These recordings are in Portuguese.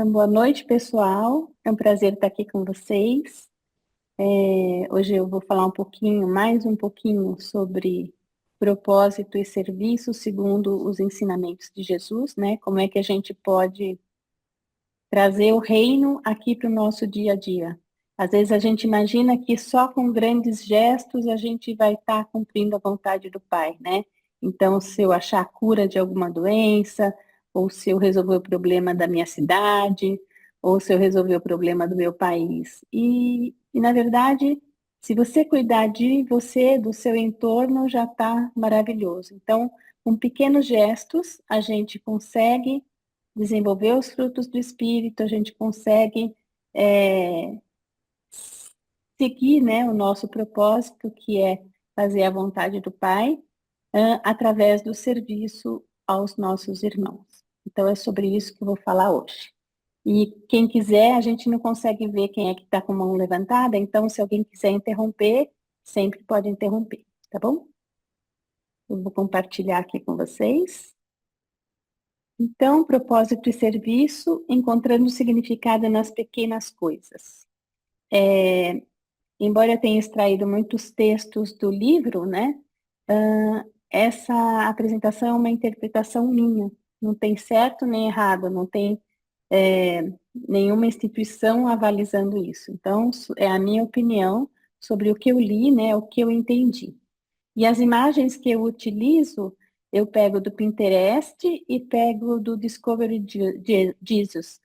Então, boa noite, pessoal. É um prazer estar aqui com vocês. Hoje eu vou falar mais um pouquinho sobre propósito e serviço segundo os ensinamentos de Jesus, né? Como é que a gente pode trazer o reino aqui para o nosso dia a dia. Às vezes a gente imagina que só com grandes gestos a gente vai estar cumprindo a vontade do Pai, né? Então, se eu achar a cura de alguma doença, ou se eu resolver o problema da minha cidade, ou se eu resolver o problema do meu país. E na verdade, se você cuidar de você, do seu entorno, já está maravilhoso. Então, com pequenos gestos, a gente consegue desenvolver os frutos do Espírito, a gente consegue seguir, né, o nosso propósito, que é fazer a vontade do Pai, através do serviço aos nossos irmãos. Então, é sobre isso que eu vou falar hoje. E quem quiser, a gente não consegue ver quem é que está com a mão levantada, então, se alguém quiser interromper, sempre pode interromper, tá bom? Eu vou compartilhar aqui com vocês. Então, propósito e serviço, encontrando significado nas pequenas coisas. Embora eu tenha extraído muitos textos do livro, né? Essa apresentação é uma interpretação minha. Não tem certo nem errado, não tem nenhuma instituição avalizando isso. Então, é a minha opinião sobre o que eu li, né? O que eu entendi. E as imagens que eu utilizo, eu pego do Pinterest e pego do Discovery Jesus.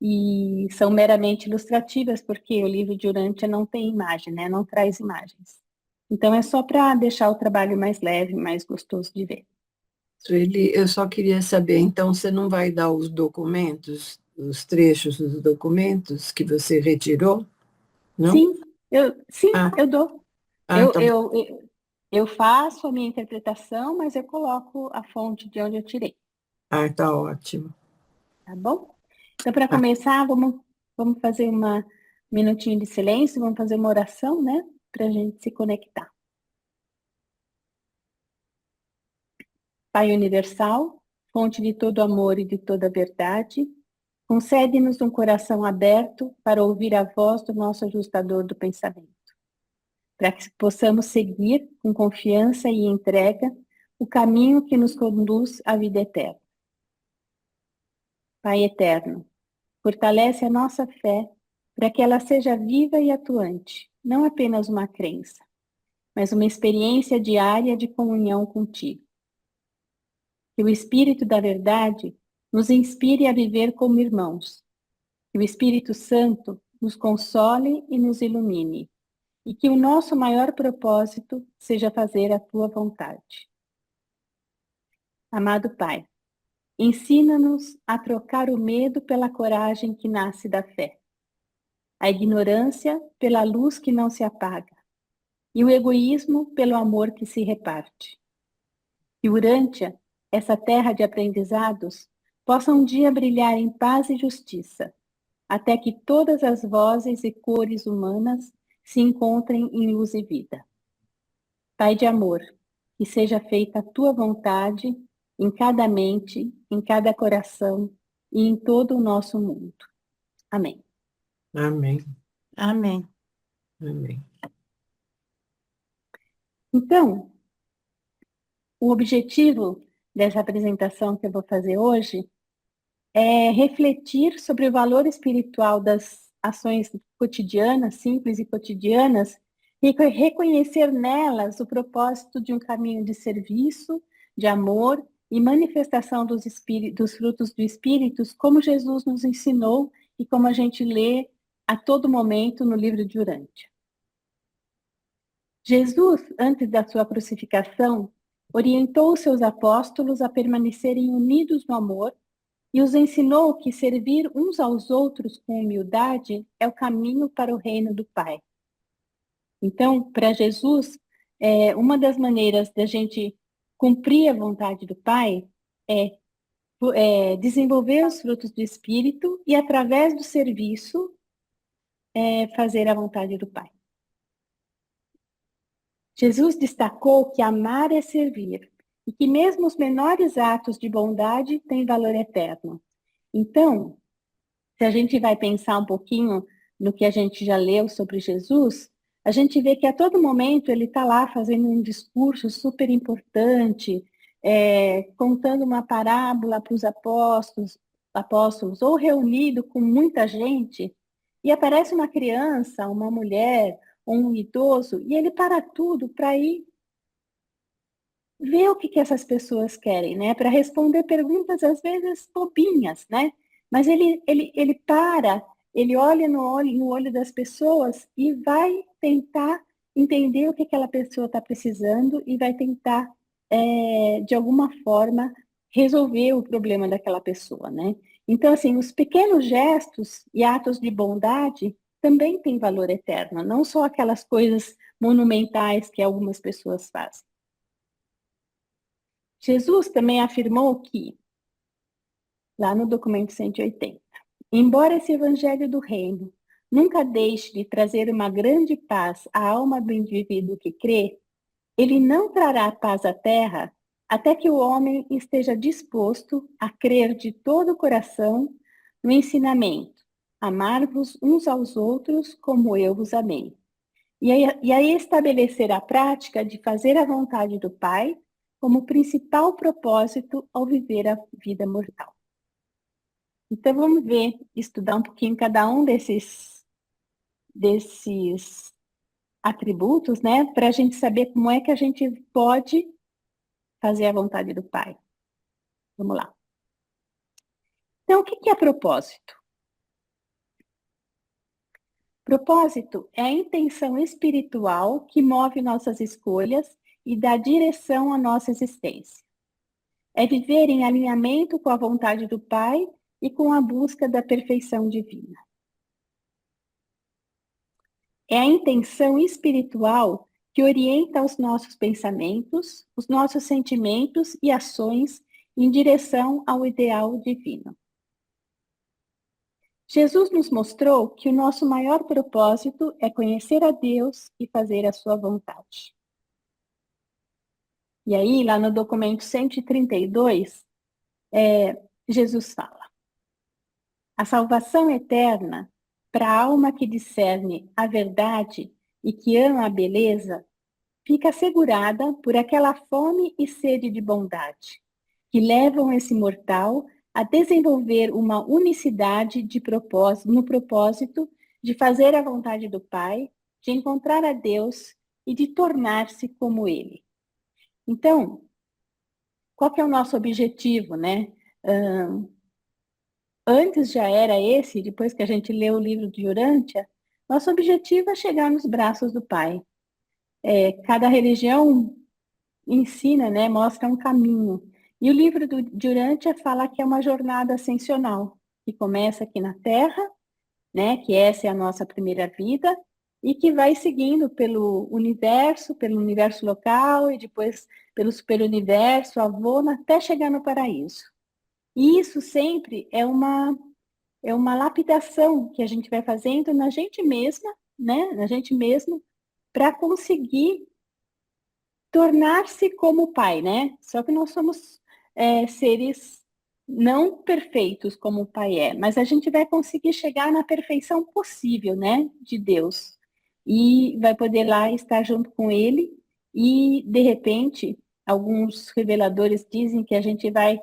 E são meramente ilustrativas, porque o livro de Urântia não tem imagem, né? Não traz imagens. Então, é só para deixar o trabalho mais leve, mais gostoso de ver. Sueli, eu só queria saber, então você não vai dar os documentos, os trechos dos documentos que você retirou? Não? Sim, Ah, eu dou. ah, Eu, tá bom. eu, eu, eu faço a minha interpretação, mas eu coloco a fonte de onde eu tirei, Ah, tá ótimo. tá bom? Então, para Ah, começar, vamos fazer um minutinho de silêncio, vamos fazer uma oração, né? Para a gente se conectar. Pai universal, fonte de todo amor e de toda verdade, concede-nos um coração aberto para ouvir a voz do nosso ajustador do pensamento, para que possamos seguir com confiança e entrega o caminho que nos conduz à vida eterna. Pai eterno, fortalece a nossa fé para que ela seja viva e atuante, não apenas uma crença, mas uma experiência diária de comunhão contigo. Que o Espírito da Verdade nos inspire a viver como irmãos. Que o Espírito Santo nos console e nos ilumine. E que o nosso maior propósito seja fazer a tua vontade. Amado Pai, ensina-nos a trocar o medo pela coragem que nasce da fé, a ignorância pela luz que não se apaga e o egoísmo pelo amor que se reparte. Que Urântia, essa terra de aprendizados, possa um dia brilhar em paz e justiça, até que todas as vozes e cores humanas se encontrem em luz e vida. Pai de amor, que seja feita a tua vontade em cada mente, em cada coração e em todo o nosso mundo. Amém. amém, Amém. amém. Então, o objetivo dessa apresentação que eu vou fazer hoje é refletir sobre o valor espiritual das ações cotidianas, simples e cotidianas, e reconhecer nelas o propósito de um caminho de serviço, de amor e manifestação dos frutos do Espírito, como Jesus nos ensinou e como a gente lê a todo momento no livro de Urântia. Jesus, antes da sua crucificação, orientou os seus apóstolos a permanecerem unidos no amor e os ensinou que servir uns aos outros com humildade é o caminho para o reino do Pai. Então, para Jesus, uma das maneiras da gente cumprir a vontade do Pai é desenvolver os frutos do Espírito e, através do serviço, fazer a vontade do Pai. Jesus destacou que amar é servir e que mesmo os menores atos de bondade têm valor eterno. Então, Se a gente vai pensar um pouquinho no que a gente já leu sobre Jesus, a gente vê que a todo momento ele está lá fazendo um discurso super importante, contando uma parábola para os apóstolos, ou reunido com muita gente, e aparece uma criança, uma mulher, ou um idoso, e ele para tudo para ir ver o que essas pessoas querem, né? Para responder perguntas, às vezes, bobinhas, né? Mas ele para, ele olha no olho das pessoas e vai tentar entender o que aquela pessoa está precisando e vai tentar, de alguma forma, resolver o problema daquela pessoa, né? Então, assim, os pequenos gestos e atos de bondade também têm valor eterno, não só aquelas coisas monumentais que algumas pessoas fazem. Jesus também afirmou que, lá no documento 180, embora esse evangelho do reino nunca deixe de trazer uma grande paz à alma do indivíduo que crê, ele não trará paz à terra até que o homem esteja disposto a crer de todo o coração no ensinamento: amar-vos uns aos outros como eu vos amei. E aí estabelecer a prática de fazer a vontade do Pai como principal propósito ao viver a vida mortal. Então vamos ver, estudar um pouquinho cada um desses atributos, né, para a gente saber como é que a gente pode fazer a vontade do Pai. Vamos lá. Então, o que é propósito? Propósito é a intenção espiritual que move nossas escolhas e dá direção à nossa existência. É viver em alinhamento com a vontade do Pai e com a busca da perfeição divina. É a intenção espiritual que orienta os nossos pensamentos, os nossos sentimentos e ações em direção ao ideal divino. Jesus nos mostrou que o nosso maior propósito é conhecer a Deus e fazer a sua vontade. E aí, lá no documento 132, Jesus fala: a salvação eterna para a alma que discerne a verdade e que ama a beleza fica assegurada por aquela fome e sede de bondade que levam esse mortal a desenvolver uma unicidade de propósito, no propósito de fazer a vontade do Pai, de encontrar a Deus e de tornar-se como Ele. Então, qual que é o nosso objetivo, né? Antes já era esse, depois que a gente lê o livro de Urântia, nosso objetivo é chegar nos braços do Pai. Cada religião ensina, né, mostra um caminho. E o livro de Urântia fala que é uma jornada ascensional, que começa aqui na Terra, né, que essa é a nossa primeira vida, e que vai seguindo pelo universo local, e depois pelo superuniverso, Avona, até chegar no paraíso. E isso sempre é uma lapidação que a gente vai fazendo na gente mesma, né, na gente mesmo, para conseguir tornar-se como o Pai, né? Só que nós somos seres não perfeitos como o Pai é, mas a gente vai conseguir chegar na perfeição possível, né, de Deus. E vai poder lá estar junto com Ele e, de repente, alguns reveladores dizem que a gente vai,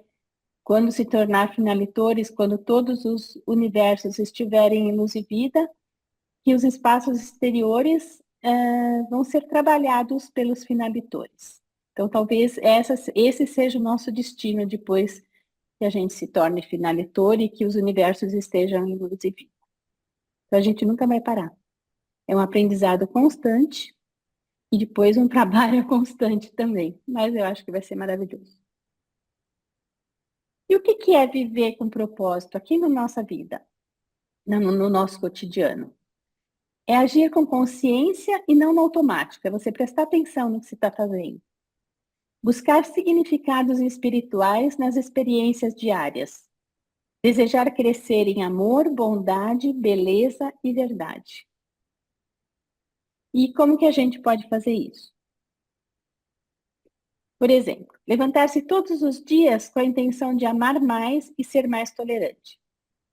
quando se tornar finalitores, quando todos os universos estiverem em luz e vida, que os espaços exteriores vão ser trabalhados pelos finalitores. Então, talvez esse seja o nosso destino depois que a gente se torne finalitor e que os universos estejam em luz e vida. Então, a gente nunca vai parar. É um aprendizado constante e depois um trabalho constante também. Mas eu acho que vai ser maravilhoso. E o que é viver com propósito aqui na nossa vida, no nosso cotidiano? É agir com consciência e não no automático. É você prestar atenção no que você está fazendo. Buscar significados espirituais nas experiências diárias. Desejar crescer em amor, bondade, beleza e verdade. E como que a gente pode fazer isso? Por exemplo, levantar-se todos os dias com a intenção de amar mais e ser mais tolerante.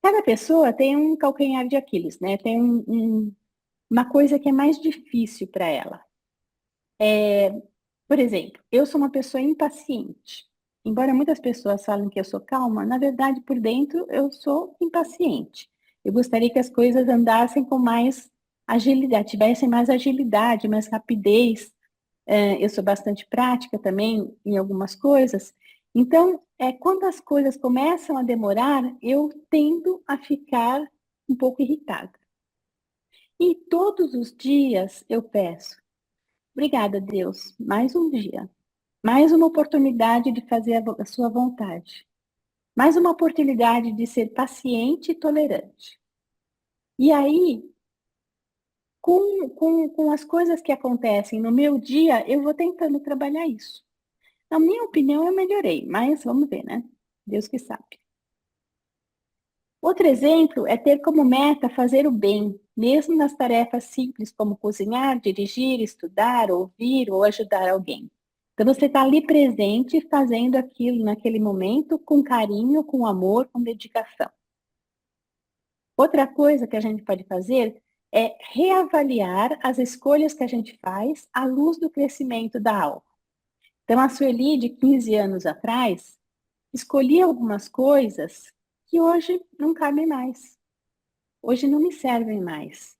Cada pessoa tem um calcanhar de Aquiles, né? Tem uma coisa que é mais difícil para ela. Por exemplo, eu sou uma pessoa impaciente. Embora muitas pessoas falem que eu sou calma, na verdade, por dentro, eu sou impaciente. Eu gostaria que as coisas andassem com mais agilidade, tivessem mais agilidade, mais rapidez. Eu sou bastante prática também em algumas coisas. Então, quando as coisas começam a demorar, eu tendo a ficar um pouco irritada. E todos os dias eu peço, obrigada, Deus, mais um dia, mais uma oportunidade de fazer a sua vontade, mais uma oportunidade de ser paciente e tolerante. E aí, com as coisas que acontecem no meu dia, eu vou tentando trabalhar isso. Na minha opinião, eu melhorei, mas vamos ver, né? Deus que sabe. Outro exemplo é ter como meta fazer o bem, mesmo nas tarefas simples como cozinhar, dirigir, estudar, ouvir ou ajudar alguém. Então, você está ali presente, fazendo aquilo naquele momento com carinho, com amor, com dedicação. Outra coisa que a gente pode fazer é reavaliar as escolhas que a gente faz à luz do crescimento da alma. Então, a Sueli, de 15 anos atrás, escolhi algumas coisas que hoje não cabem mais. Hoje não me servem mais.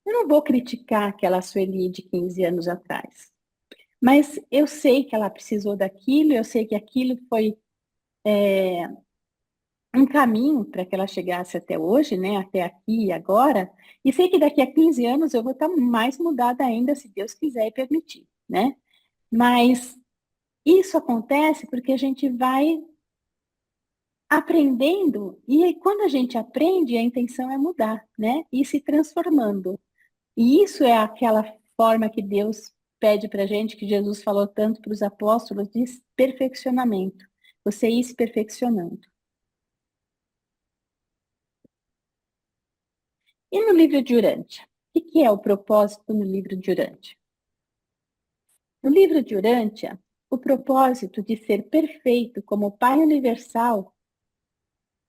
Eu não vou criticar aquela Sueli de 15 anos atrás. Mas eu sei que ela precisou daquilo, eu sei que aquilo foi um caminho para que ela chegasse até hoje, né? Até aqui e agora. E sei que daqui a 15 anos eu vou estar mais mudada ainda, se Deus quiser e permitir, né? Mas isso acontece porque a gente vai aprendendo, e aí, quando a gente aprende, a intenção é mudar, né? E se transformando. E isso é aquela forma que Deus pede para a gente, que Jesus falou tanto para os apóstolos, de perfeccionamento. Você ir se perfeccionando. E no livro de Urântia? O que é o propósito no livro de Urântia? No livro de Urântia, o propósito de ser perfeito como Pai Universal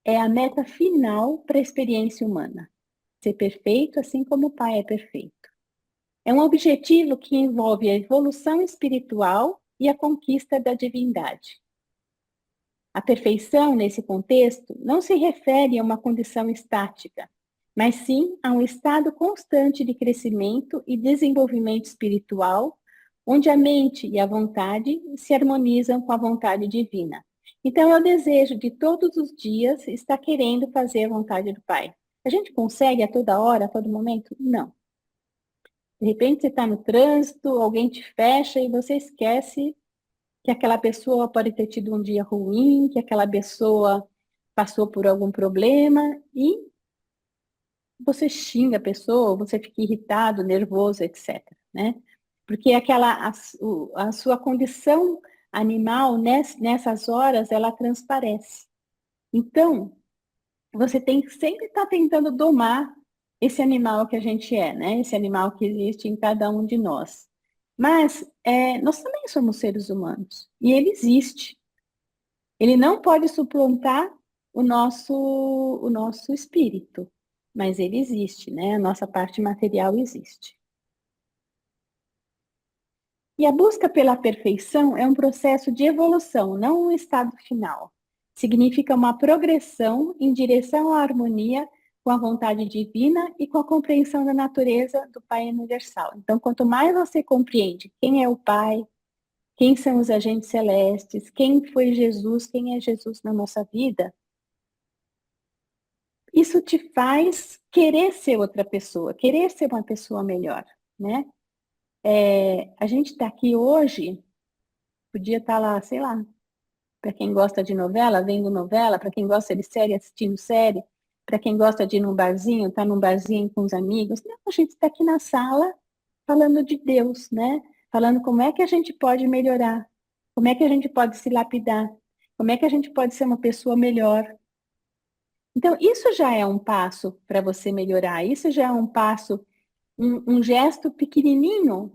é a meta final para a experiência humana. Ser perfeito assim como o Pai é perfeito. É um objetivo que envolve a evolução espiritual e a conquista da divindade. A perfeição, nesse contexto, não se refere a uma condição estática, mas sim a um estado constante de crescimento e desenvolvimento espiritual, onde a mente e a vontade se harmonizam com a vontade divina. Então, é o desejo de todos os dias estar querendo fazer a vontade do Pai. A gente consegue a toda hora, a todo momento? Não. De repente, você está no trânsito, alguém te fecha e você esquece que aquela pessoa pode ter tido um dia ruim, que aquela pessoa passou por algum problema e você xinga a pessoa, você fica irritado, nervoso, etc. Né? Porque a sua condição animal nessas horas ela transparece. Então, você tem que sempre estar tentando domar esse animal que a gente é, né? Esse animal que existe em cada um de nós. Mas nós também somos seres humanos e ele existe. Ele não pode suplantar o nosso espírito, mas ele existe, né? A nossa parte material existe. E a busca pela perfeição é um processo de evolução, não um estado final. Significa uma progressão em direção à harmonia com a vontade divina e com a compreensão da natureza do Pai Universal. Então, quanto mais você compreende quem é o Pai, quem são os agentes celestes, quem foi Jesus, quem é Jesus na nossa vida, isso te faz querer ser outra pessoa, querer ser uma pessoa melhor, né? A gente está aqui hoje, podia estar lá, sei lá, para quem gosta de novela, vendo novela, para quem gosta de série, assistindo série, para quem gosta de ir num barzinho, tá num barzinho com os amigos. Não, a gente está aqui na sala falando de Deus, né? Falando como é que a gente pode melhorar, como é que a gente pode se lapidar, como é que a gente pode ser uma pessoa melhor. Então, isso já é um passo para você melhorar, isso já é um passo, um gesto pequenininho,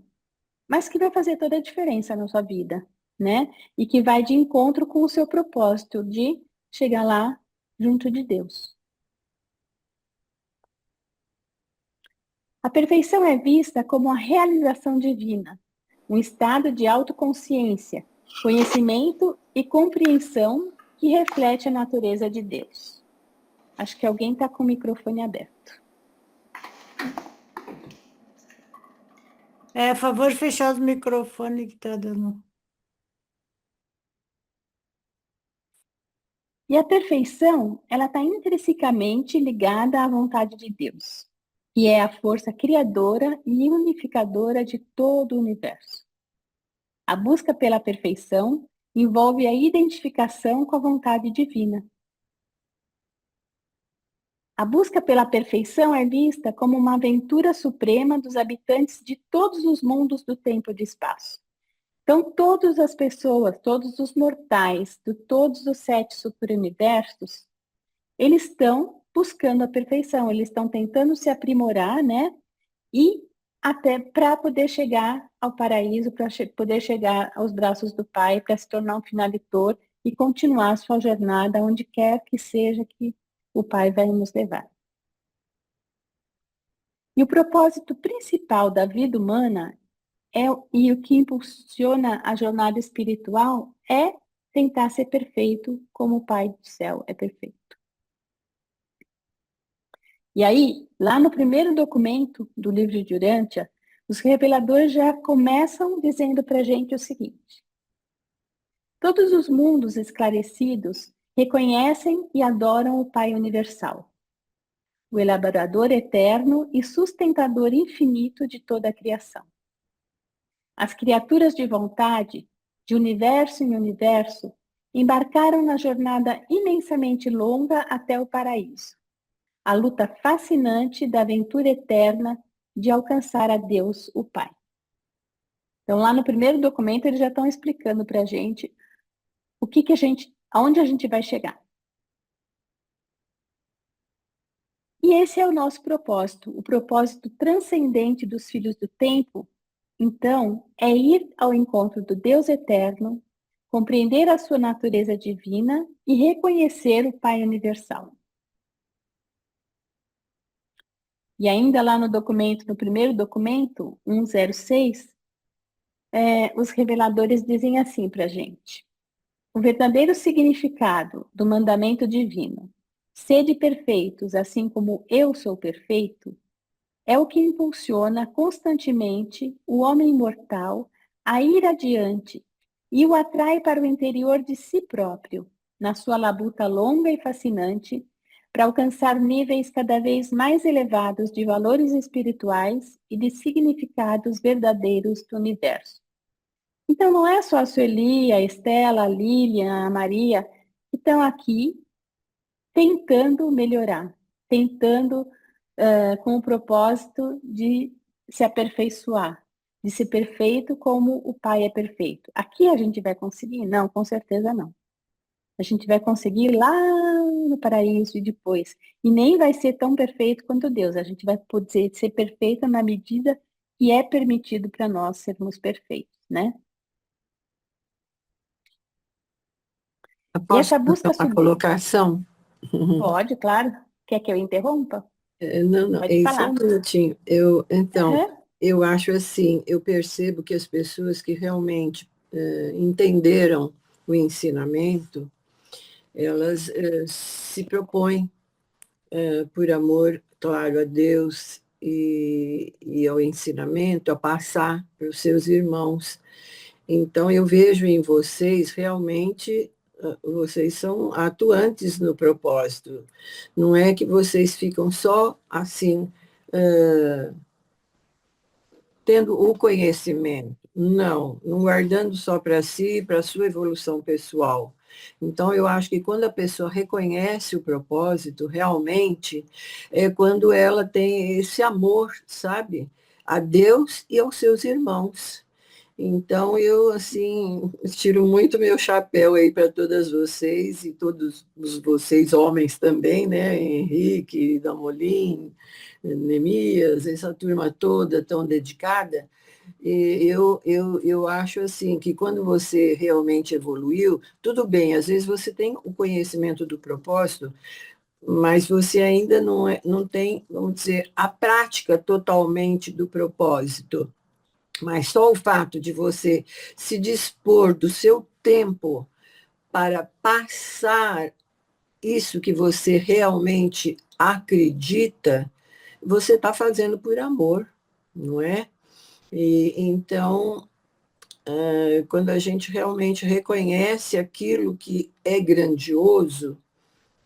mas que vai fazer toda a diferença na sua vida, né? E que vai de encontro com o seu propósito de chegar lá junto de Deus. A perfeição é vista como a realização divina, um estado de autoconsciência, conhecimento e compreensão que reflete a natureza de Deus. Acho que alguém está com o microfone aberto. A favor de fechar o microfone que está dando. E a perfeição, ela está intrinsecamente ligada à vontade de Deus, que é a força criadora e unificadora de todo o universo. A busca pela perfeição envolve a identificação com a vontade divina. A busca pela perfeição é vista como uma aventura suprema dos habitantes de todos os mundos do tempo e do espaço. Então, todas as pessoas, todos os mortais, de todos os 7 superuniversos, eles estão buscando a perfeição, eles estão tentando se aprimorar, né? E até para poder chegar ao paraíso, para poder chegar aos braços do Pai, para se tornar um finalitor e continuar a sua jornada onde quer que seja que o Pai vai nos levar. E o propósito principal da vida humana e o que impulsiona a jornada espiritual é tentar ser perfeito como o Pai do céu é perfeito. E aí, lá no primeiro documento do livro de Urântia, os reveladores já começam dizendo para a gente o seguinte: todos os mundos esclarecidos reconhecem e adoram o Pai Universal, o elaborador eterno e sustentador infinito de toda a criação. As criaturas de vontade, de universo em universo, embarcaram na jornada imensamente longa até o paraíso, a luta fascinante da aventura eterna de alcançar a Deus, o Pai. Então, lá no primeiro documento, eles já estão explicando para a gente aonde a gente vai chegar. E esse é o nosso propósito, o propósito transcendente dos filhos do tempo. Então, é ir ao encontro do Deus eterno, compreender a sua natureza divina e reconhecer o Pai universal. E ainda lá no primeiro documento, 106, os reveladores dizem assim para a gente: o verdadeiro significado do mandamento divino, sede perfeitos, assim como eu sou perfeito, é o que impulsiona constantemente o homem mortal a ir adiante e o atrai para o interior de si próprio, na sua labuta longa e fascinante, para alcançar níveis cada vez mais elevados de valores espirituais e de significados verdadeiros do universo. Então, não é só a Sueli, a Estela, a Lilian, a Maria que estão aqui tentando melhorar, tentando com o propósito de se aperfeiçoar, de ser perfeito como o Pai é perfeito. Aqui a gente vai conseguir? Não, com certeza não. A gente vai conseguir lá no paraíso e depois. E nem vai ser tão perfeito quanto Deus. A gente vai poder ser perfeito na medida que é permitido para nós sermos perfeitos, né? Eu E posso essa fazer busca uma colocação? pode, claro. Quer que eu interrompa? Não, não, Pode só um falar. minutinho. Então, Uhum. eu acho assim, eu percebo que as pessoas que realmente entenderam o ensinamento, elas se propõem, por amor, claro, a Deus e ao ensinamento, a passar para os seus irmãos. Então, eu vejo em vocês realmente, vocês são atuantes no propósito. Não é que vocês ficam só assim, tendo o conhecimento. Não, não guardando só para si, para a sua evolução pessoal. Então, eu acho que quando a pessoa reconhece o propósito, realmente, é quando ela tem esse amor, sabe? A Deus e aos seus irmãos. Então, eu, assim, tiro muito meu chapéu aí para todas vocês e todos vocês homens também, né? Henrique, Damolin, Neemias, essa turma toda tão dedicada. E eu acho, assim, que quando você realmente evoluiu, tudo bem, às vezes você tem o conhecimento do propósito, mas você ainda não tem, vamos dizer, a prática totalmente do propósito. Mas só o fato de você se dispor do seu tempo para passar isso que você realmente acredita, você está fazendo por amor, não é? E então, quando a gente realmente reconhece aquilo que é grandioso,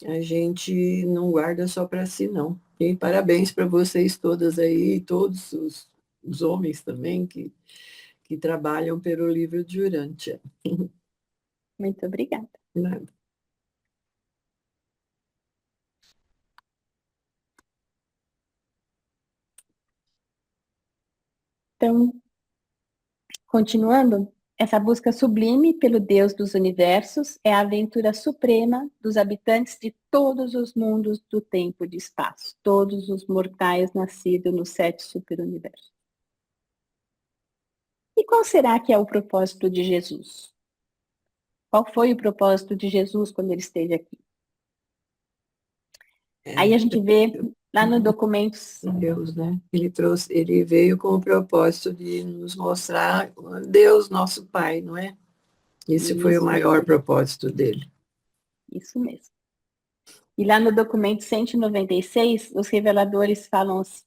a gente não guarda só para si, não. E parabéns para vocês todas aí, todos os homens também que trabalham pelo livro de Urântia. Muito obrigada. Nada. Então, continuando, essa busca sublime pelo Deus dos universos é a aventura suprema dos habitantes de todos os mundos do tempo e do espaço, todos os mortais nascidos nos 7 superuniversos. E qual será que é o propósito de Jesus? Qual foi o propósito de Jesus quando ele esteve aqui? Aí a gente vê lá no documentos. Deus, né? Ele veio com o propósito de nos mostrar Deus, nosso Pai, não é? Esse foi o maior propósito dele. Isso mesmo. E lá no documento 196, os reveladores falam assim: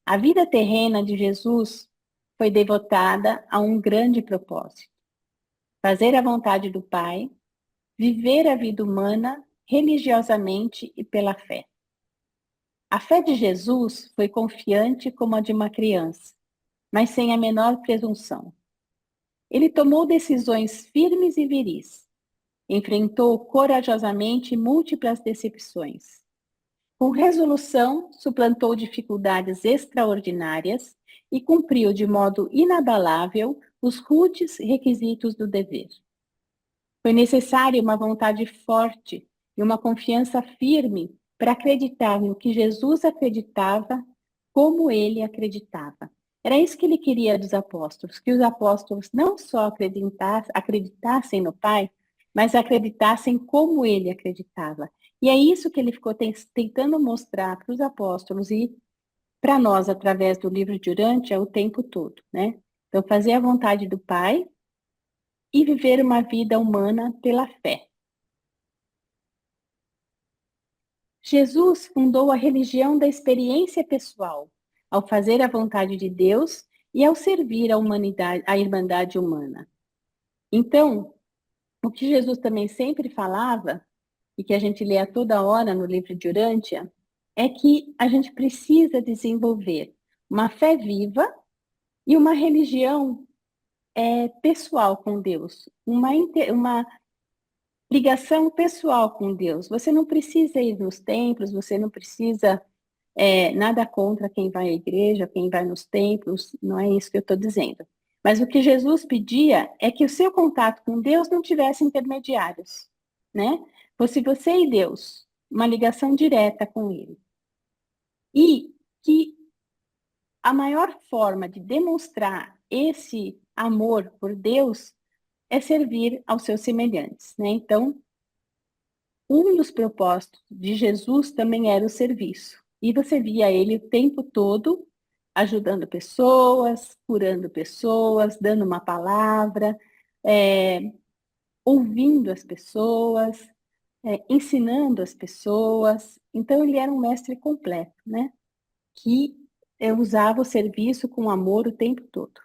a vida terrena de Jesus foi devotada a um grande propósito: fazer a vontade do Pai, viver a vida humana religiosamente e pela fé. A fé de Jesus foi confiante como a de uma criança, mas sem a menor presunção. Ele tomou decisões firmes e viris, enfrentou corajosamente múltiplas decepções. Com resolução, suplantou dificuldades extraordinárias e cumpriu de modo inabalável os rudes requisitos do dever. Foi necessária uma vontade forte e uma confiança firme para acreditar no que Jesus acreditava, como ele acreditava. Era isso que ele queria dos apóstolos, que os apóstolos não só acreditassem no Pai, mas acreditassem como ele acreditava. E é isso que ele ficou tentando mostrar para os apóstolos e para nós, através do livro de Urântia, o tempo todo, né? Então, fazer a vontade do Pai e viver uma vida humana pela fé. Jesus fundou a religião da experiência pessoal, ao fazer a vontade de Deus e ao servir a humanidade, a irmandade humana. Então, o que Jesus também sempre falava, e que a gente lê a toda hora no livro de Urântia, é que a gente precisa desenvolver uma fé viva e uma religião pessoal com Deus, uma ligação pessoal com Deus. Você não precisa ir nos templos, você não precisa nada contra quem vai à igreja, quem vai nos templos, não é isso que eu estou dizendo. Mas o que Jesus pedia é que o seu contato com Deus não tivesse intermediários, né? Fosse você e Deus, uma ligação direta com Ele. E que a maior forma de demonstrar esse amor por Deus é servir aos seus semelhantes, né? Então, um dos propósitos de Jesus também era o serviço. E você via ele o tempo todo ajudando pessoas, curando pessoas, dando uma palavra, ouvindo as pessoas, ensinando as pessoas. Então, ele era um mestre completo, né? Que usava o serviço com amor o tempo todo.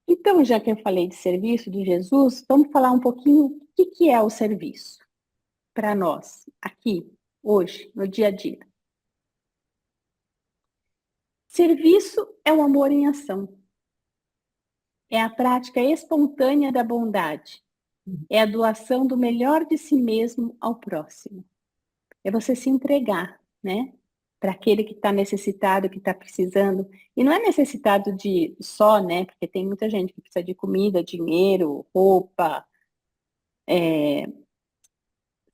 Então, já que eu falei de serviço de Jesus, vamos falar um pouquinho o que é o serviço para nós, aqui, hoje, no dia a dia. Serviço é o amor em ação. É a prática espontânea da bondade. É a doação do melhor de si mesmo ao próximo. É você se entregar, né? Para aquele que está necessitado, que está precisando. E não é necessitado de só, né? Porque tem muita gente que precisa de comida, dinheiro, roupa,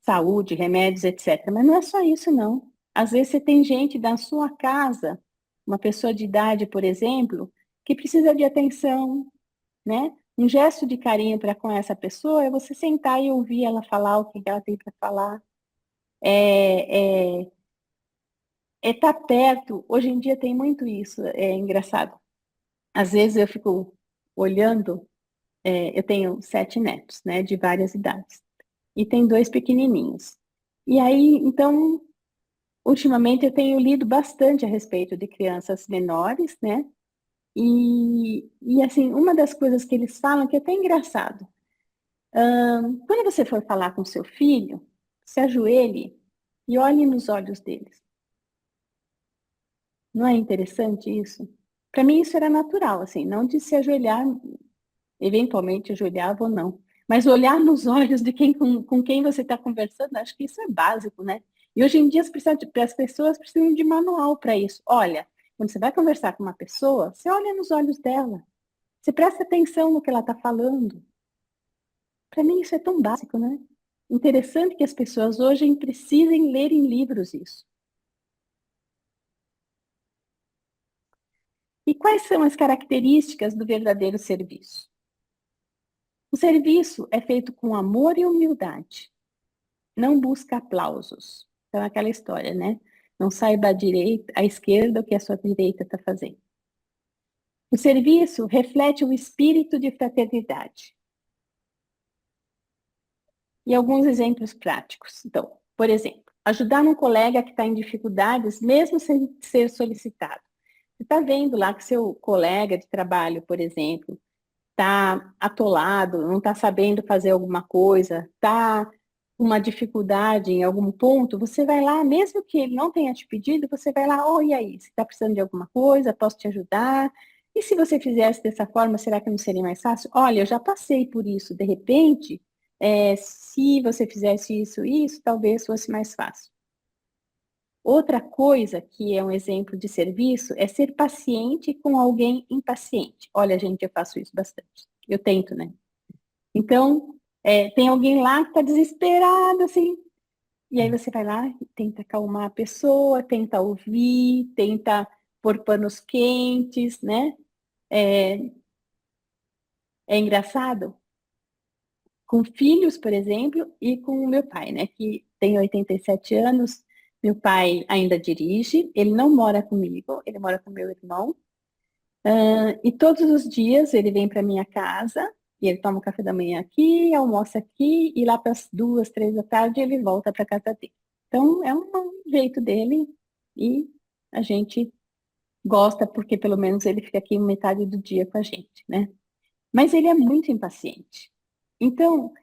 saúde, remédios, etc. Mas não é só isso, não. Às vezes você tem gente da sua casa, uma pessoa de idade, por exemplo, que precisa de atenção, né? Um gesto de carinho para com essa pessoa é você sentar e ouvir ela falar o que ela tem para falar. é estar perto. Hoje em dia tem muito isso, é engraçado. Às vezes eu fico olhando, eu tenho 7 netos, né, de várias idades, e tem 2 pequenininhos. E aí, então, ultimamente eu tenho lido bastante a respeito de crianças menores, né, e assim, uma das coisas que eles falam, que é até engraçado, quando você for falar com seu filho, se ajoelhe e olhe nos olhos deles. Não é interessante isso? Para mim isso era natural, assim, não de se ajoelhar, eventualmente ajoelhava ou não, mas olhar nos olhos de quem com quem você está conversando, acho que isso é básico, né? E hoje em dia as pessoas precisam de manual para isso. Olha, quando você vai conversar com uma pessoa, você olha nos olhos dela, você presta atenção no que ela está falando. Para mim isso é tão básico, né? Interessante que as pessoas hoje precisem ler em livros isso. E quais são as características do verdadeiro serviço? O serviço é feito com amor e humildade. Não busca aplausos. Então, é aquela história, né? Não saiba à esquerda o que a sua direita está fazendo. O serviço reflete o espírito de fraternidade. E alguns exemplos práticos. Então, por exemplo, ajudar um colega que está em dificuldades, mesmo sem ser solicitado. Você está vendo lá que seu colega de trabalho, por exemplo, está atolado, não está sabendo fazer alguma coisa, está com uma dificuldade em algum ponto, você vai lá, mesmo que ele não tenha te pedido, você vai lá, oh, e aí, você está precisando de alguma coisa, posso te ajudar? E se você fizesse dessa forma, será que não seria mais fácil? Olha, eu já passei por isso, de repente, se você fizesse isso e isso, talvez fosse mais fácil. Outra coisa que é um exemplo de serviço é ser paciente com alguém impaciente. Olha, gente, eu faço isso bastante. Eu tento, né? Então, tem alguém lá que está desesperado, assim, e aí você vai lá e tenta acalmar a pessoa, tenta ouvir, tenta pôr panos quentes, né? É, é engraçado. Com filhos, por exemplo, e com o meu pai, né? Que tem 87 anos. Meu pai ainda dirige, ele não mora comigo, ele mora com meu irmão. E todos os dias ele vem para minha casa, e ele toma o café da manhã aqui, almoça aqui, e lá para as 2, 3 da tarde ele volta para casa dele. Então, é um jeito dele, e a gente gosta, porque pelo menos ele fica aqui metade do dia com a gente, né? Mas ele é muito impaciente. Então,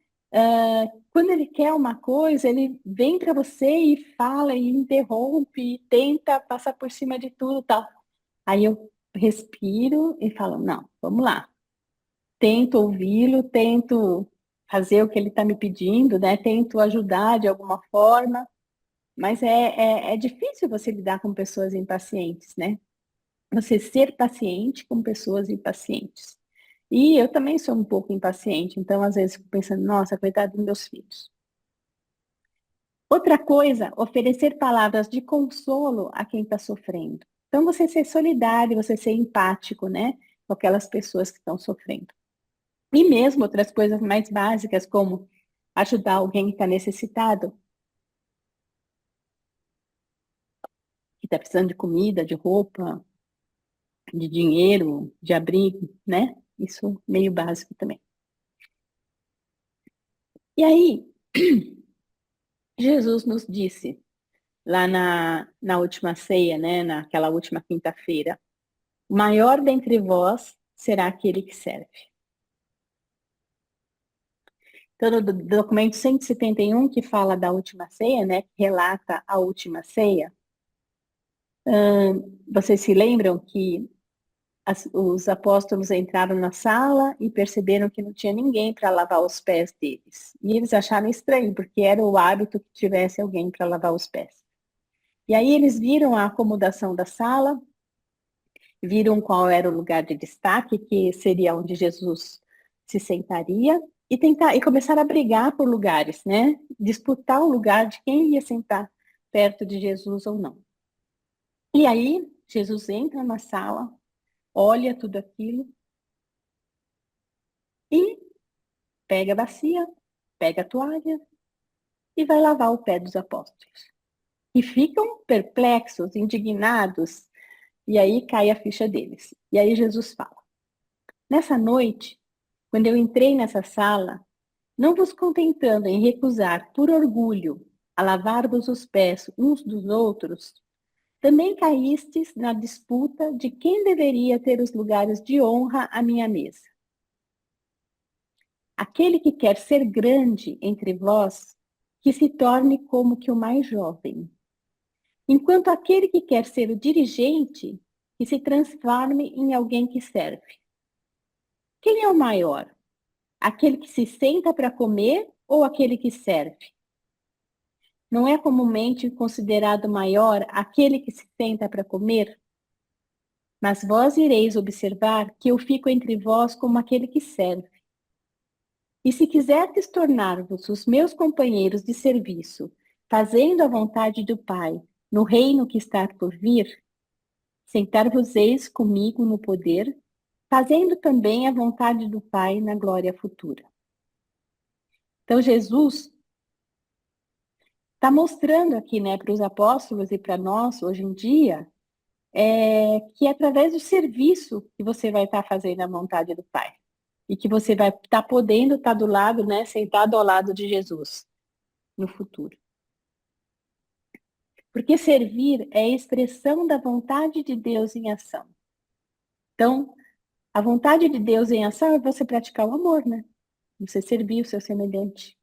quando ele quer uma coisa, ele vem para você e fala, e interrompe, e tenta passar por cima de tudo, tal. Aí eu respiro e falo, não, vamos lá. Tento ouvi-lo, tento fazer o que ele está me pedindo, né? Tento ajudar de alguma forma, mas é difícil você lidar com pessoas impacientes, né? Você ser paciente com pessoas impacientes. E eu também sou um pouco impaciente, então às vezes fico pensando, nossa, coitado dos meus filhos. Outra coisa, oferecer palavras de consolo a quem está sofrendo. Então você ser solidário, você ser empático, né, com aquelas pessoas que estão sofrendo. E mesmo outras coisas mais básicas, como ajudar alguém que está necessitado, que está precisando de comida, de roupa, de dinheiro, de abrigo, né? Isso meio básico também. E aí, Jesus nos disse, lá na última ceia, né, naquela última quinta-feira, o maior dentre vós será aquele que serve. Então, no documento 171, que fala da última ceia, né, que relata a última ceia, vocês se lembram que os apóstolos entraram na sala e perceberam que não tinha ninguém para lavar os pés deles. E eles acharam estranho, porque era o hábito que tivesse alguém para lavar os pés. E aí eles viram a acomodação da sala, viram qual era o lugar de destaque, que seria onde Jesus se sentaria, e começaram a brigar por lugares, né? Disputar o lugar de quem ia sentar perto de Jesus ou não. E aí, Jesus entra na sala, olha tudo aquilo e pega a bacia, pega a toalha e vai lavar o pé dos apóstolos. E ficam perplexos, indignados, e aí cai a ficha deles. E aí Jesus fala: nessa noite, quando eu entrei nessa sala, não vos contentando em recusar por orgulho a lavar-vos os pés uns dos outros, também caístes na disputa de quem deveria ter os lugares de honra à minha mesa. Aquele que quer ser grande entre vós, que se torne como que o mais jovem. Enquanto aquele que quer ser o dirigente, que se transforme em alguém que serve. Quem é o maior? Aquele que se senta para comer ou aquele que serve? Não é comumente considerado maior aquele que se senta para comer? Mas vós ireis observar que eu fico entre vós como aquele que serve. E se quiserdes tornar-vos os meus companheiros de serviço, fazendo a vontade do Pai, no reino que está por vir, sentar-vos-eis comigo no poder, fazendo também a vontade do Pai na glória futura. Então, Jesus está mostrando aqui, né, para os apóstolos e para nós, hoje em dia, que é através do serviço que você vai estar fazendo a vontade do Pai. E que você vai estar podendo estar do lado, né, sentado ao lado de Jesus no futuro. Porque servir é a expressão da vontade de Deus em ação. Então, a vontade de Deus em ação é você praticar o amor, né? Você servir o seu semelhante.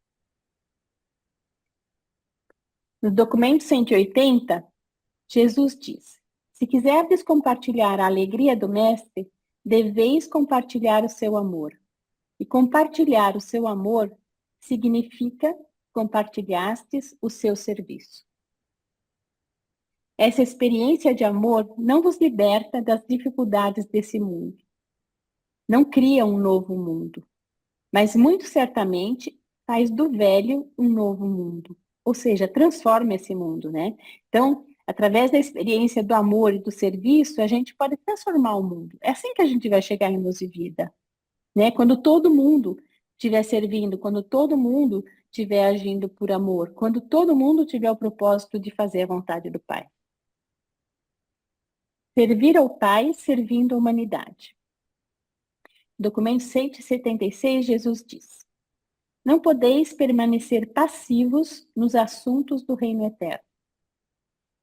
No documento 180, Jesus diz: se quiserdes compartilhar a alegria do Mestre, deveis compartilhar o seu amor. E compartilhar o seu amor significa compartilhastes o seu serviço. Essa experiência de amor não vos liberta das dificuldades desse mundo. Não cria um novo mundo, mas muito certamente faz do velho um novo mundo. Ou seja, transforma esse mundo, né? Então, através da experiência do amor e do serviço, a gente pode transformar o mundo. É assim que a gente vai chegar em luz e vida, né? Quando todo mundo estiver servindo, quando todo mundo estiver agindo por amor, quando todo mundo tiver o propósito de fazer a vontade do Pai. Servir ao Pai servindo a humanidade. Documento 176, Jesus diz: não podeis permanecer passivos nos assuntos do reino eterno.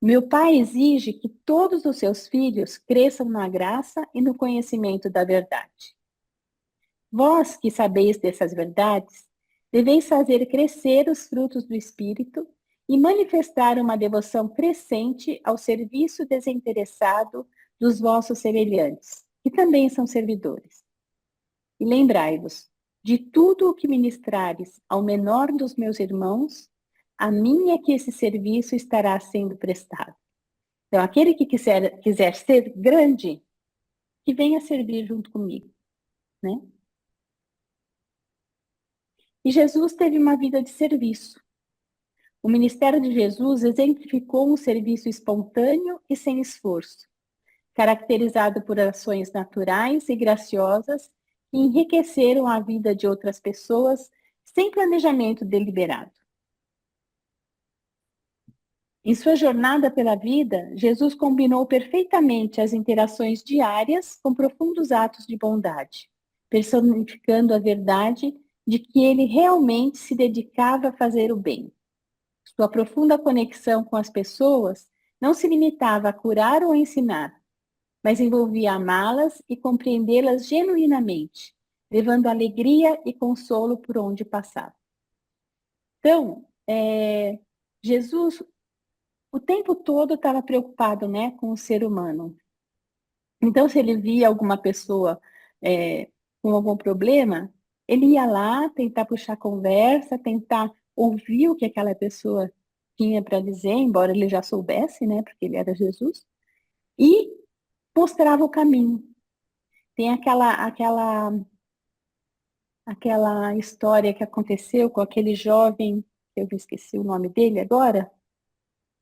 Meu Pai exige que todos os seus filhos cresçam na graça e no conhecimento da verdade. Vós que sabeis dessas verdades, deveis fazer crescer os frutos do Espírito e manifestar uma devoção crescente ao serviço desinteressado dos vossos semelhantes, que também são servidores. E lembrai-vos, de tudo o que ministrares ao menor dos meus irmãos, a mim é que esse serviço estará sendo prestado. Então, aquele que quiser ser grande, que venha servir junto comigo, né? E Jesus teve uma vida de serviço. O ministério de Jesus exemplificou um serviço espontâneo e sem esforço, caracterizado por ações naturais e graciosas que enriqueceram a vida de outras pessoas sem planejamento deliberado. Em sua jornada pela vida, Jesus combinou perfeitamente as interações diárias com profundos atos de bondade, personificando a verdade de que ele realmente se dedicava a fazer o bem. Sua profunda conexão com as pessoas não se limitava a curar ou ensinar, mas envolvia amá-las e compreendê-las genuinamente, levando alegria e consolo por onde passava. Então, Jesus o tempo todo estava preocupado, né, com o ser humano. Então, se ele via alguma pessoa com algum problema, ele ia lá tentar puxar conversa, tentar ouvir o que aquela pessoa tinha para dizer, embora ele já soubesse, né, porque ele era Jesus, e mostrava o caminho. Tem aquela história que aconteceu com aquele jovem, eu esqueci o nome dele agora,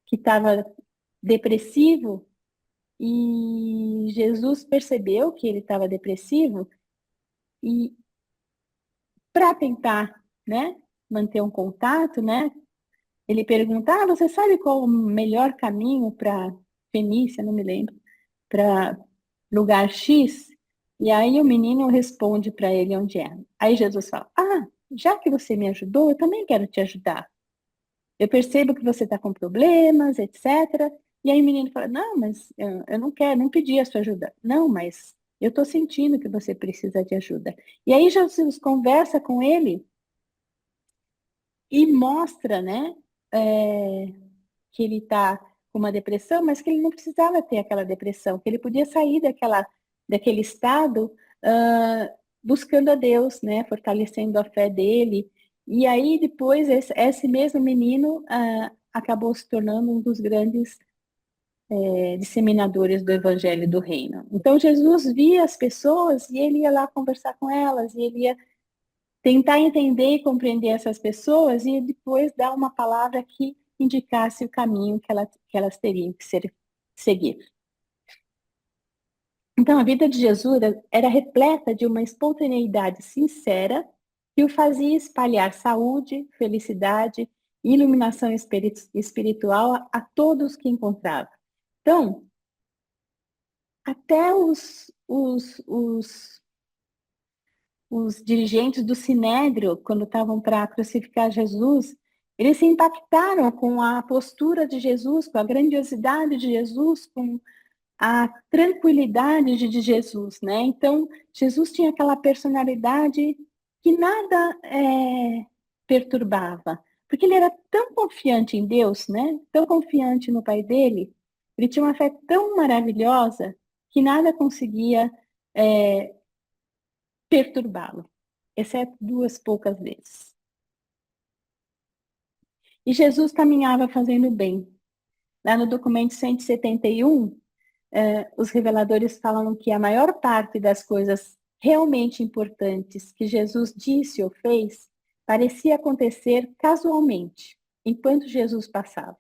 que estava depressivo. E Jesus percebeu que ele estava depressivo e para tentar, né, manter um contato, né, Ele pergunta, você sabe qual o melhor caminho para Fenícia, não me lembro, para lugar X? E aí o menino responde para ele onde é. Aí Jesus fala, já que você me ajudou, eu também quero te ajudar. Eu percebo que você está com problemas, etc. E aí o menino fala, não, mas eu não quero, não pedi a sua ajuda. Não, mas eu estou sentindo que você precisa de ajuda. E aí Jesus conversa com ele e mostra, né, que ele está com uma depressão, mas que ele não precisava ter aquela depressão, que ele podia sair daquele estado buscando a Deus, né, fortalecendo a fé dele. E aí depois esse mesmo menino acabou se tornando um dos grandes disseminadores do evangelho do reino. Então Jesus via as pessoas e ele ia lá conversar com elas, e ele ia tentar entender e compreender essas pessoas e depois dar uma palavra que indicasse o caminho que elas teriam que seguir. Então, a vida de Jesus era repleta de uma espontaneidade sincera que o fazia espalhar saúde, felicidade e iluminação espiritual a todos que encontrava. Então, até os dirigentes do Sinédrio, quando estavam para crucificar Jesus, eles se impactaram com a postura de Jesus, com a grandiosidade de Jesus, com a tranquilidade de Jesus, né? Então, Jesus tinha aquela personalidade que nada perturbava, porque ele era tão confiante em Deus, né? Tão confiante no Pai dele, ele tinha uma fé tão maravilhosa que nada conseguia perturbá-lo, exceto duas poucas vezes. E Jesus caminhava fazendo bem. Lá no documento 171, os reveladores falam que a maior parte das coisas realmente importantes que Jesus disse ou fez parecia acontecer casualmente, enquanto Jesus passava.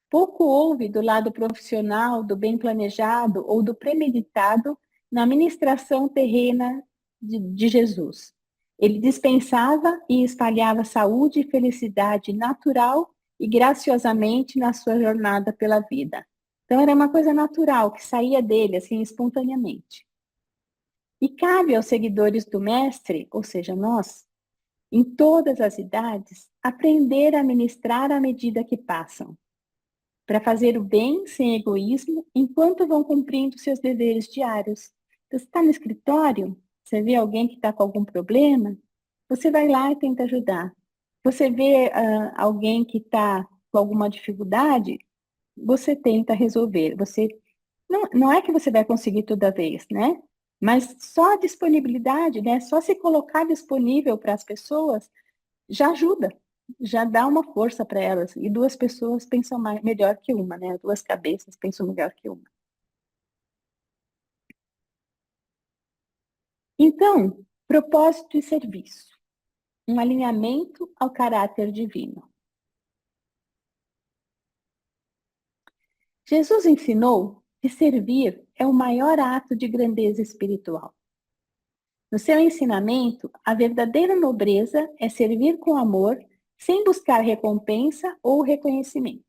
Pouco houve do lado profissional, do bem planejado ou do premeditado na ministração terrena de Jesus. Ele dispensava e espalhava saúde e felicidade natural e graciosamente na sua jornada pela vida. Então era uma coisa natural que saía dele assim espontaneamente. E cabe aos seguidores do mestre, ou seja, nós, em todas as idades, aprender a ministrar à medida que passam, para fazer o bem sem egoísmo, enquanto vão cumprindo seus deveres diários. Então, você está no escritório, você vê alguém que está com algum problema, você vai lá e tenta ajudar. Você vê alguém que está com alguma dificuldade, você tenta resolver. Você não é que você vai conseguir toda vez, né? Mas só a disponibilidade, né? Só se colocar disponível para as pessoas já ajuda, já dá uma força para elas. E duas pessoas pensam melhor que uma, né? Duas cabeças pensam melhor que uma. Então, propósito e serviço. Um alinhamento ao caráter divino. Jesus ensinou que servir é o maior ato de grandeza espiritual. No seu ensinamento, a verdadeira nobreza é servir com amor, sem buscar recompensa ou reconhecimento.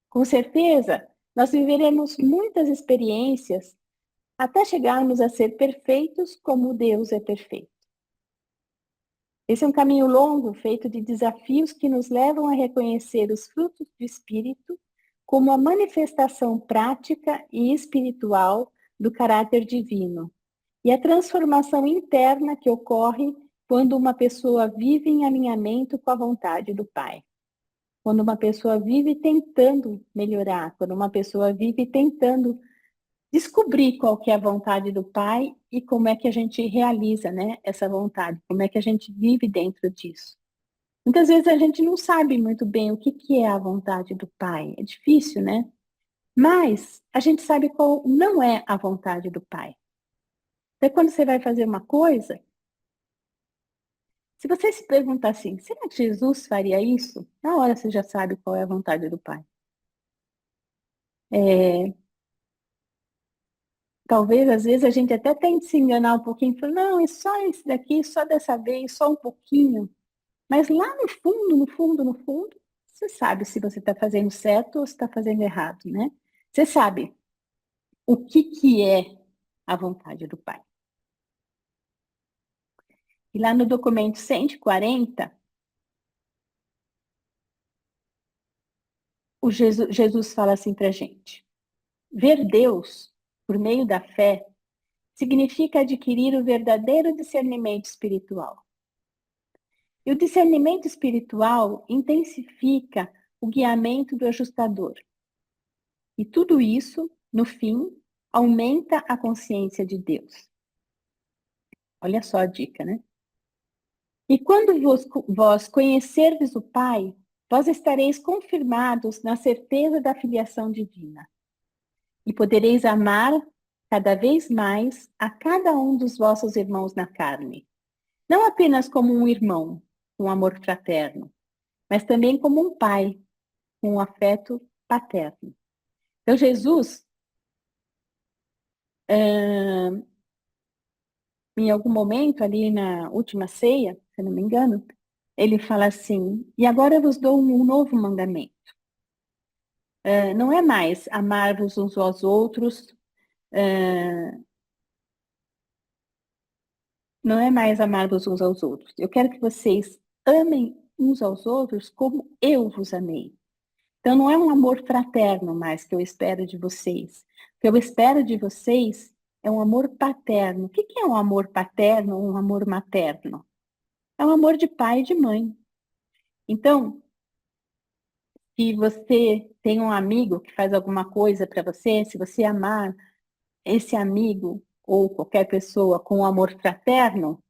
Com certeza, nós viveremos muitas experiências até chegarmos a ser perfeitos como Deus é perfeito. Esse é um caminho longo, feito de desafios que nos levam a reconhecer os frutos do Espírito como a manifestação prática e espiritual do caráter divino, e a transformação interna que ocorre quando uma pessoa vive em alinhamento com a vontade do Pai. Quando uma pessoa vive tentando melhorar, quando uma pessoa vive tentando descobrir qual que é a vontade do Pai e como é que a gente realiza, né, essa vontade, como é que a gente vive dentro disso. Muitas vezes a gente não sabe muito bem o que é a vontade do Pai, é difícil, né? Mas a gente sabe qual não é a vontade do Pai. Então, quando você vai fazer uma coisa, se você se perguntar assim, será que Jesus faria isso? Na hora você já sabe qual é a vontade do Pai. Talvez, às vezes, a gente até tente se enganar um pouquinho, falando, não, é só esse daqui, só dessa vez, só um pouquinho. Mas lá no fundo, no fundo, no fundo, você sabe se você está fazendo certo ou se está fazendo errado, né? Você sabe o que é a vontade do Pai. E lá no documento 140, Jesus fala assim para a gente: ver Deus por meio da fé significa adquirir o verdadeiro discernimento espiritual. E o discernimento espiritual intensifica o guiamento do ajustador. E tudo isso, no fim, aumenta a consciência de Deus. Olha só a dica, né? E quando vós conhecerdes o Pai, vós estareis confirmados na certeza da filiação divina. E podereis amar cada vez mais a cada um dos vossos irmãos na carne. Não apenas como um irmão, com amor fraterno, mas também como um pai, com um afeto paterno. Então, Jesus, em algum momento, ali na última ceia, se não me engano, ele fala assim: e agora eu vos dou um novo mandamento. Não é mais amar-vos uns aos outros, não é mais amar-vos uns aos outros. Eu quero que vocês amem uns aos outros como eu vos amei. Então, não é um amor fraterno mais que eu espero de vocês. O que eu espero de vocês é um amor paterno. O que é um amor paterno ou um amor materno? É um amor de pai e de mãe. Então, se você tem um amigo que faz alguma coisa para você, se você amar esse amigo ou qualquer pessoa com amor fraterno,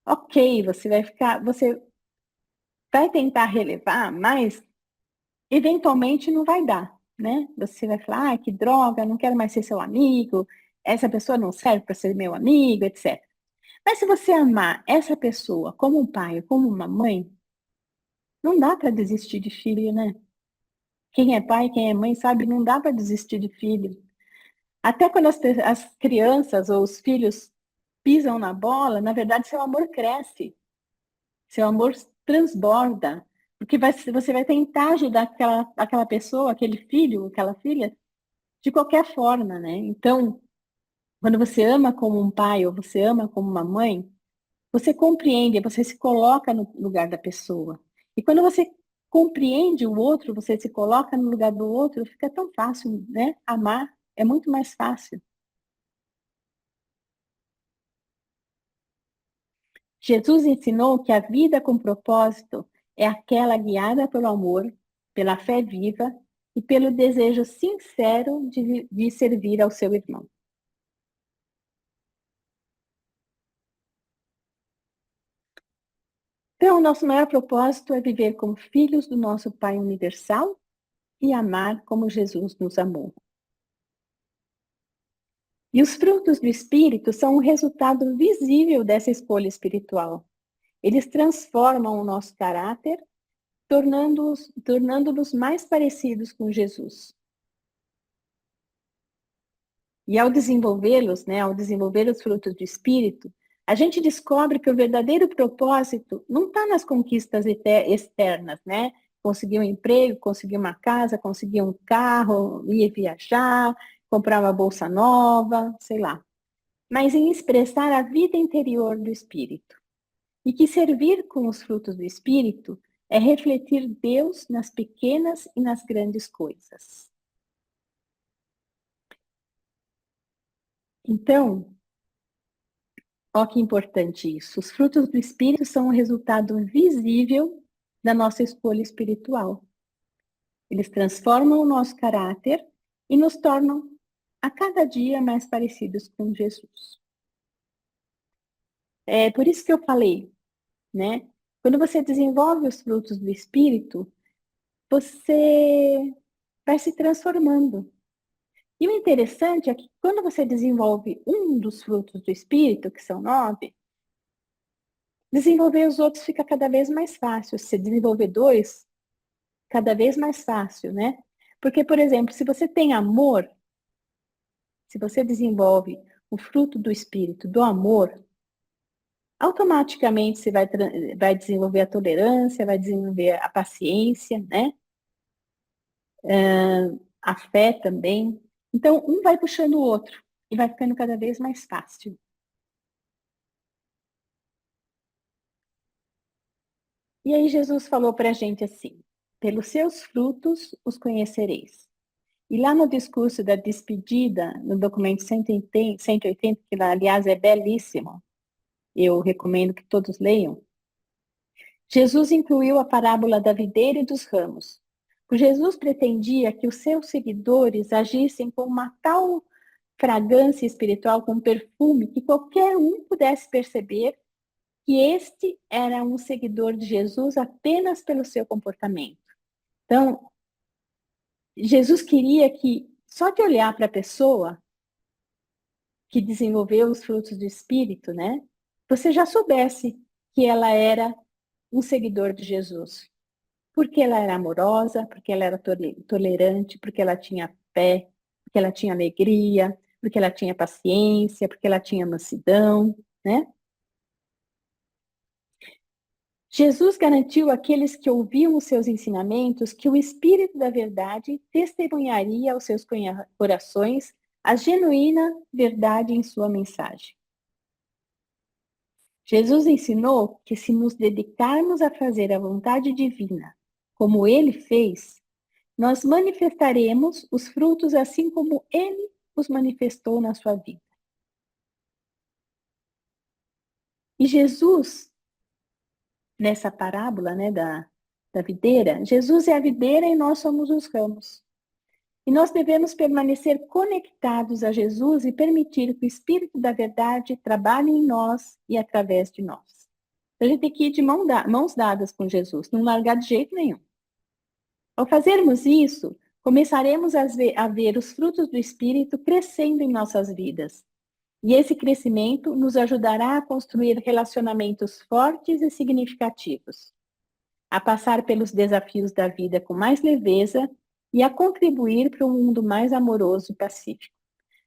ok, você vai tentar relevar, mas eventualmente não vai dar, né? Você vai falar, que droga, não quero mais ser seu amigo, essa pessoa não serve para ser meu amigo, etc. Mas se você amar essa pessoa como um pai, como uma mãe, não dá para desistir de filho, né? Quem é pai, quem é mãe sabe, não dá para desistir de filho. Até quando as crianças ou os filhos pisam na bola, na verdade seu amor cresce, seu amor transborda, porque você vai tentar ajudar aquela pessoa, aquele filho, aquela filha, de qualquer forma, né? Então, quando você ama como um pai ou você ama como uma mãe, você compreende, você se coloca no lugar da pessoa. E quando você compreende o outro, você se coloca no lugar do outro, fica tão fácil, né? Amar é muito mais fácil. Jesus ensinou que a vida com propósito é aquela guiada pelo amor, pela fé viva e pelo desejo sincero de servir ao seu irmão. Então, o nosso maior propósito é viver como filhos do nosso Pai Universal e amar como Jesus nos amou. E os frutos do Espírito são um resultado visível dessa escolha espiritual. Eles transformam o nosso caráter, tornando-nos mais parecidos com Jesus. E ao desenvolvê-los, né, ao desenvolver os frutos do Espírito, a gente descobre que o verdadeiro propósito não está nas conquistas externas, né? Conseguir um emprego, conseguir uma casa, conseguir um carro, ir viajar, comprar uma bolsa nova, sei lá. Mas em expressar a vida interior do Espírito. E que servir com os frutos do Espírito é refletir Deus nas pequenas e nas grandes coisas. Então, olha que importante isso. Os frutos do Espírito são um resultado visível da nossa escolha espiritual. Eles transformam o nosso caráter e nos tornam a cada dia mais parecidos com Jesus. É por isso que eu falei, né? Quando você desenvolve os frutos do Espírito, você vai se transformando. E o interessante é que quando você desenvolve um dos frutos do Espírito, que são 9, desenvolver os outros fica cada vez mais fácil. Se desenvolver 2, cada vez mais fácil, né? Porque, por exemplo, se você tem amor, se você desenvolve o fruto do Espírito, do amor, automaticamente você vai desenvolver a tolerância, vai desenvolver a paciência, né? A fé também. Então, um vai puxando o outro e vai ficando cada vez mais fácil. E aí Jesus falou para a gente assim, pelos seus frutos os conhecereis. E lá no discurso da despedida, no documento 180, que aliás é belíssimo, eu recomendo que todos leiam, Jesus incluiu a parábola da videira e dos ramos. Pois Jesus pretendia que os seus seguidores agissem com uma tal fragrância espiritual, com perfume, que qualquer um pudesse perceber que este era um seguidor de Jesus apenas pelo seu comportamento. Então, Jesus queria que, só de olhar para a pessoa que desenvolveu os frutos do Espírito, né, você já soubesse que ela era um seguidor de Jesus. Porque ela era amorosa, porque ela era tolerante, porque ela tinha fé, porque ela tinha alegria, porque ela tinha paciência, porque ela tinha mansidão, né? Jesus garantiu àqueles que ouviam os seus ensinamentos que o Espírito da Verdade testemunharia aos seus corações a genuína verdade em sua mensagem. Jesus ensinou que se nos dedicarmos a fazer a vontade divina, como ele fez, nós manifestaremos os frutos assim como ele os manifestou na sua vida. E Jesus, nessa parábola, né, da videira, Jesus é a videira e nós somos os ramos. E nós devemos permanecer conectados a Jesus e permitir que o Espírito da Verdade trabalhe em nós e através de nós. A gente tem que ir de mãos dadas com Jesus, não largar de jeito nenhum. Ao fazermos isso, começaremos a ver os frutos do Espírito crescendo em nossas vidas. E esse crescimento nos ajudará a construir relacionamentos fortes e significativos, a passar pelos desafios da vida com mais leveza e a contribuir para um mundo mais amoroso e pacífico.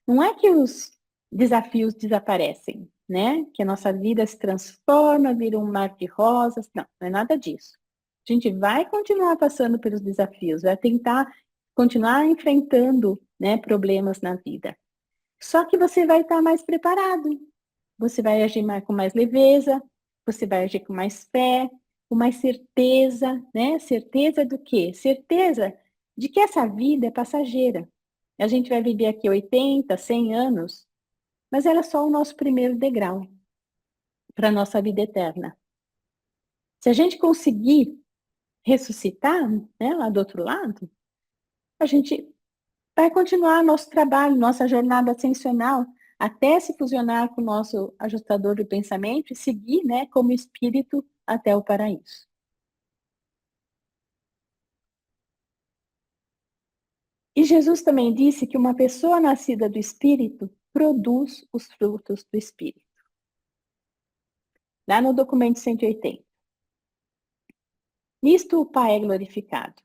Não é que os desafios desaparecem, né? Que a nossa vida se transforma, vira um mar de rosas. Não, não é nada disso. A gente vai continuar passando pelos desafios, vai tentar continuar enfrentando, né, problemas na vida. Só que você vai estar mais preparado. Você vai agir com mais leveza, você vai agir com mais fé, com mais certeza, né? Certeza do quê? Certeza de que essa vida é passageira. A gente vai viver aqui 80, 100 anos, mas ela é só o nosso primeiro degrau para a nossa vida eterna. Se a gente conseguir ressuscitar, né, lá do outro lado, a gente vai continuar nosso trabalho, nossa jornada ascensional, até se fusionar com o nosso ajustador de pensamento e seguir, né, como espírito até o paraíso. E Jesus também disse que uma pessoa nascida do Espírito produz os frutos do Espírito. Lá no documento 180. Nisto o Pai é glorificado,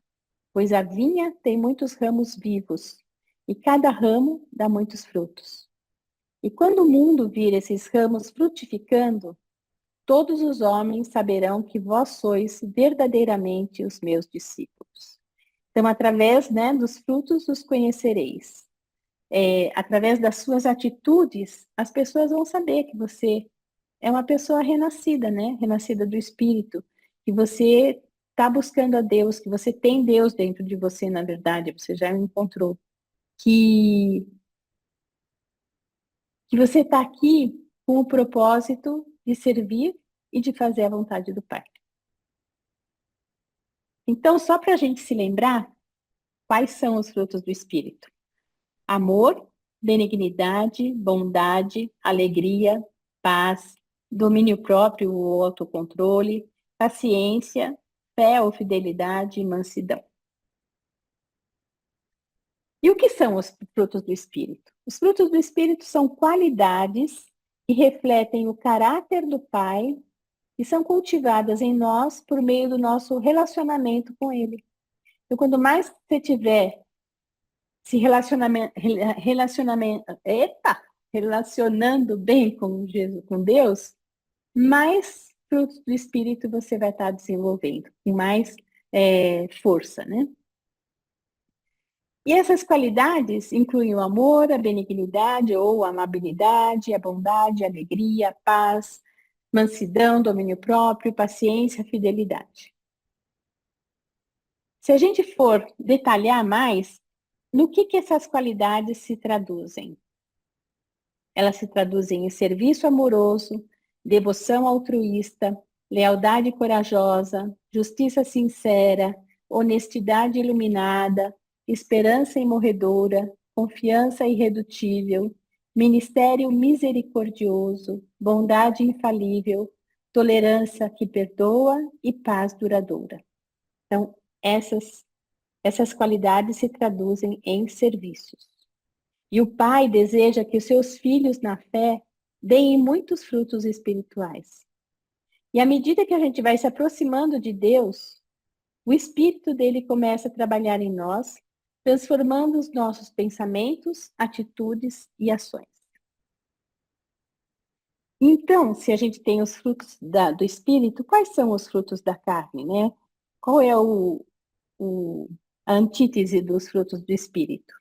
pois a vinha tem muitos ramos vivos, e cada ramo dá muitos frutos. E quando o mundo vir esses ramos frutificando, todos os homens saberão que vós sois verdadeiramente os meus discípulos. Então, através, né, dos frutos os conhecereis. Através das suas atitudes, as pessoas vão saber que você é uma pessoa renascida, né? Renascida do Espírito, que você está buscando a Deus, que você tem Deus dentro de você, na verdade, você já encontrou. Que você está aqui com o propósito de servir e de fazer a vontade do Pai. Então, só para a gente se lembrar, quais são os frutos do Espírito? Amor, benignidade, bondade, alegria, paz, domínio próprio ou autocontrole, paciência, fé ou fidelidade e mansidão. E o que são os frutos do Espírito? Os frutos do Espírito são qualidades que refletem o caráter do Pai e são cultivadas em nós por meio do nosso relacionamento com Ele. Então, quanto mais você tiver se relacionando bem com Jesus, com Deus, mais frutos do Espírito você vai estar desenvolvendo, com mais força, né? E essas qualidades incluem o amor, a benignidade ou a amabilidade, a bondade, a alegria, a paz, mansidão, domínio próprio, paciência, fidelidade. Se a gente for detalhar mais, no que essas qualidades se traduzem? Elas se traduzem em serviço amoroso, devoção altruísta, lealdade corajosa, justiça sincera, honestidade iluminada, esperança imorredora, confiança irredutível, ministério misericordioso, bondade infalível, tolerância que perdoa e paz duradoura. Então, essas qualidades se traduzem em serviços. E o Pai deseja que os seus filhos na fé deem muitos frutos espirituais. E à medida que a gente vai se aproximando de Deus, o Espírito dele começa a trabalhar em nós, transformando os nossos pensamentos, atitudes e ações. Então, se a gente tem os frutos do Espírito, quais são os frutos da carne, né? Qual é a antítese dos frutos do Espírito?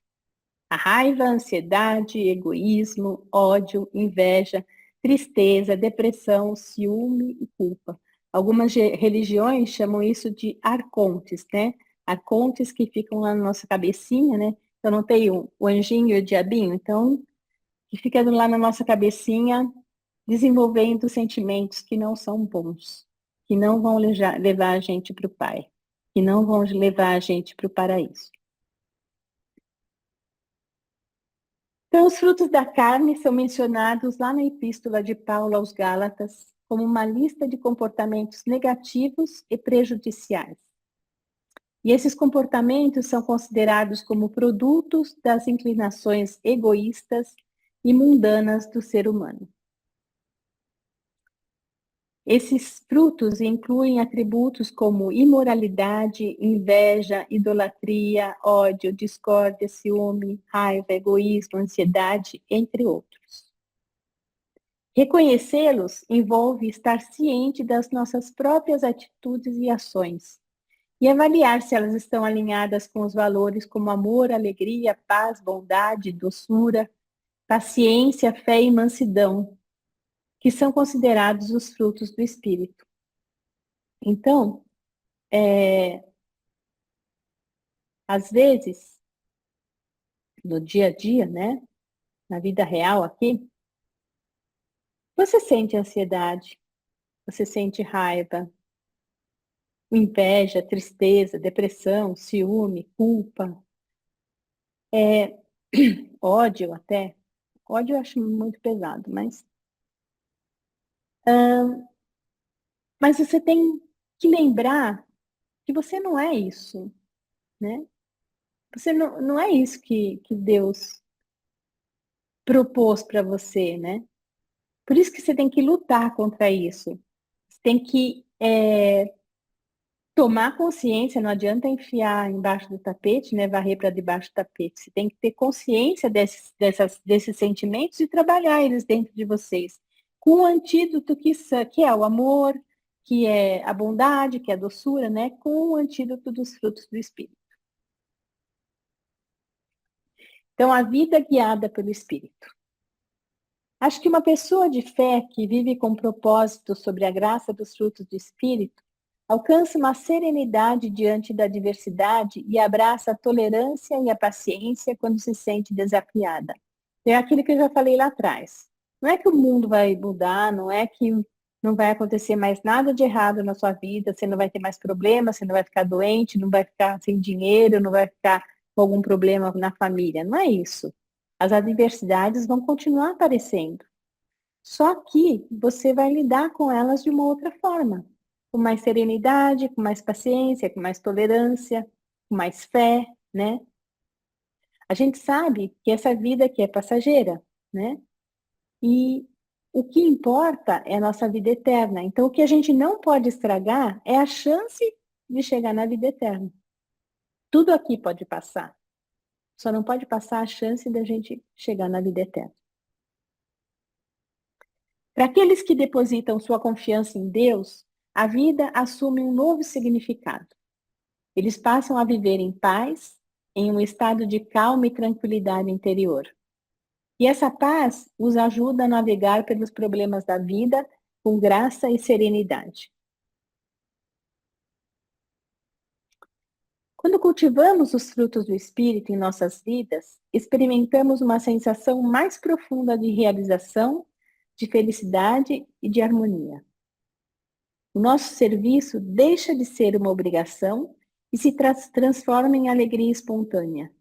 A raiva, a ansiedade, egoísmo, ódio, inveja, tristeza, depressão, ciúme e culpa. Algumas religiões chamam isso de arcontes, né? Arcontes que ficam lá na nossa cabecinha, né? Então não tem o anjinho e o diabinho, então que fica lá na nossa cabecinha desenvolvendo sentimentos que não são bons, que não vão levar a gente para o Pai, que não vão levar a gente para o paraíso. Então, os frutos da carne são mencionados lá na Epístola de Paulo aos Gálatas como uma lista de comportamentos negativos e prejudiciais. E esses comportamentos são considerados como produtos das inclinações egoístas e mundanas do ser humano. Esses frutos incluem atributos como imoralidade, inveja, idolatria, ódio, discórdia, ciúme, raiva, egoísmo, ansiedade, entre outros. Reconhecê-los envolve estar ciente das nossas próprias atitudes e ações e avaliar se elas estão alinhadas com os valores como amor, alegria, paz, bondade, doçura, paciência, fé e mansidão, que são considerados os frutos do Espírito. Então, às vezes, no dia a dia, né, na vida real aqui, você sente ansiedade, você sente raiva, inveja, tristeza, depressão, ciúme, culpa, ódio até. Ódio eu acho muito pesado, mas você tem que lembrar que você não é isso, né? Você não é isso que Deus propôs para você, né? Por isso que você tem que lutar contra isso. Você tem que tomar consciência, não adianta enfiar embaixo do tapete, né? Varrer para debaixo do tapete. Você tem que ter consciência desses sentimentos e trabalhar eles dentro de vocês. Com o antídoto que é o amor, que é a bondade, que é a doçura, né? Com o antídoto dos frutos do Espírito. Então, a vida guiada pelo Espírito. Acho que uma pessoa de fé que vive com propósito sobre a graça dos frutos do Espírito alcança uma serenidade diante da diversidade e abraça a tolerância e a paciência quando se sente desafiada. É aquilo que eu já falei lá atrás. Não é que o mundo vai mudar, não é que não vai acontecer mais nada de errado na sua vida, você não vai ter mais problemas, você não vai ficar doente, não vai ficar sem dinheiro, não vai ficar com algum problema na família. Não é isso. As adversidades vão continuar aparecendo. Só que você vai lidar com elas de uma outra forma, com mais serenidade, com mais paciência, com mais tolerância, com mais fé, né? A gente sabe que essa vida aqui é passageira, né? E o que importa é a nossa vida eterna. Então, o que a gente não pode estragar é a chance de chegar na vida eterna. Tudo aqui pode passar. Só não pode passar a chance da gente chegar na vida eterna. Para aqueles que depositam sua confiança em Deus, a vida assume um novo significado. Eles passam a viver em paz, em um estado de calma e tranquilidade interior. E essa paz os ajuda a navegar pelos problemas da vida com graça e serenidade. Quando cultivamos os frutos do Espírito em nossas vidas, experimentamos uma sensação mais profunda de realização, de felicidade e de harmonia. O nosso serviço deixa de ser uma obrigação e se transforma em alegria espontânea.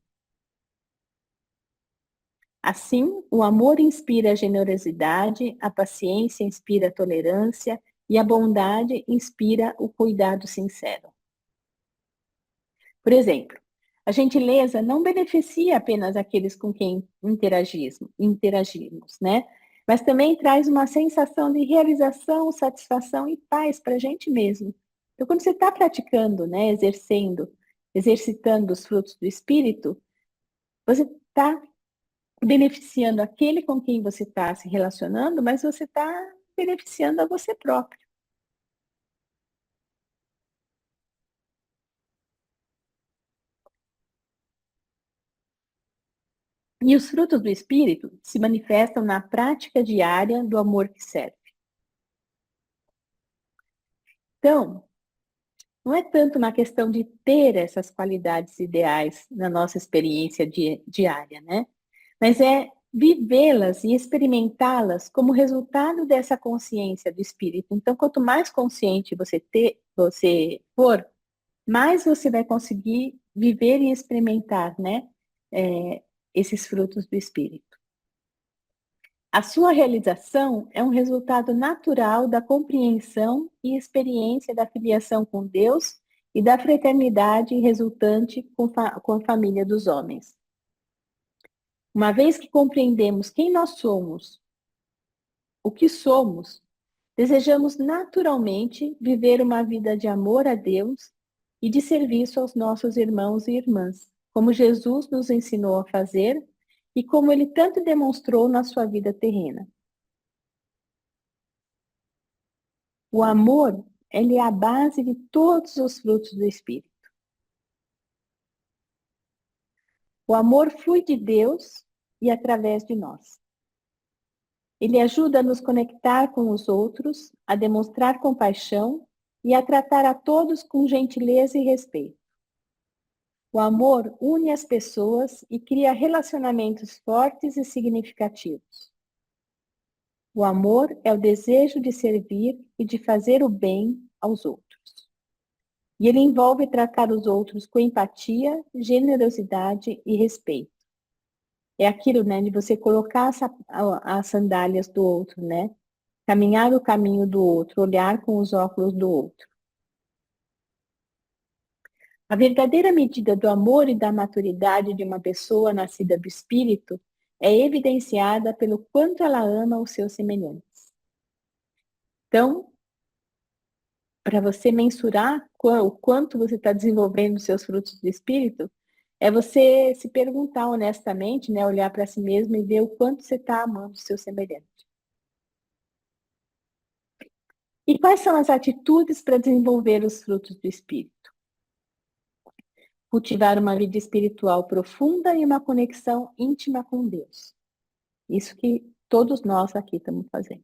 Assim, o amor inspira a generosidade, a paciência inspira a tolerância e a bondade inspira o cuidado sincero. Por exemplo, a gentileza não beneficia apenas aqueles com quem interagimos, né? Mas também traz uma sensação de realização, satisfação e paz para a gente mesmo. Então, quando você está praticando, né, exercitando os frutos do Espírito, você está beneficiando aquele com quem você está se relacionando, mas você está beneficiando a você próprio. E os frutos do Espírito se manifestam na prática diária do amor que serve. Então, não é tanto uma questão de ter essas qualidades ideais na nossa experiência diária, né? Mas é vivê-las e experimentá-las como resultado dessa consciência do Espírito. Então, quanto mais consciente você for, mais você vai conseguir viver e experimentar, né? Esses frutos do Espírito. A sua realização é um resultado natural da compreensão e experiência da filiação com Deus e da fraternidade resultante com a família dos homens. Uma vez que compreendemos quem nós somos, o que somos, desejamos naturalmente viver uma vida de amor a Deus e de serviço aos nossos irmãos e irmãs, como Jesus nos ensinou a fazer e como ele tanto demonstrou na sua vida terrena. O amor, ele é a base de todos os frutos do Espírito. O amor flui de Deus e através de nós. Ele ajuda a nos conectar com os outros, a demonstrar compaixão e a tratar a todos com gentileza e respeito. O amor une as pessoas e cria relacionamentos fortes e significativos. O amor é o desejo de servir e de fazer o bem aos outros. E ele envolve tratar os outros com empatia, generosidade e respeito. É aquilo, né, de você colocar as sandálias do outro, né? Caminhar o caminho do outro, olhar com os óculos do outro. A verdadeira medida do amor e da maturidade de uma pessoa nascida do Espírito é evidenciada pelo quanto ela ama os seus semelhantes. Então, para você mensurar o quanto você está desenvolvendo os seus frutos do Espírito, é você se perguntar honestamente, né, olhar para si mesmo e ver o quanto você está amando o seu semelhante. E quais são as atitudes para desenvolver os frutos do Espírito? Cultivar uma vida espiritual profunda e uma conexão íntima com Deus. Isso que todos nós aqui estamos fazendo.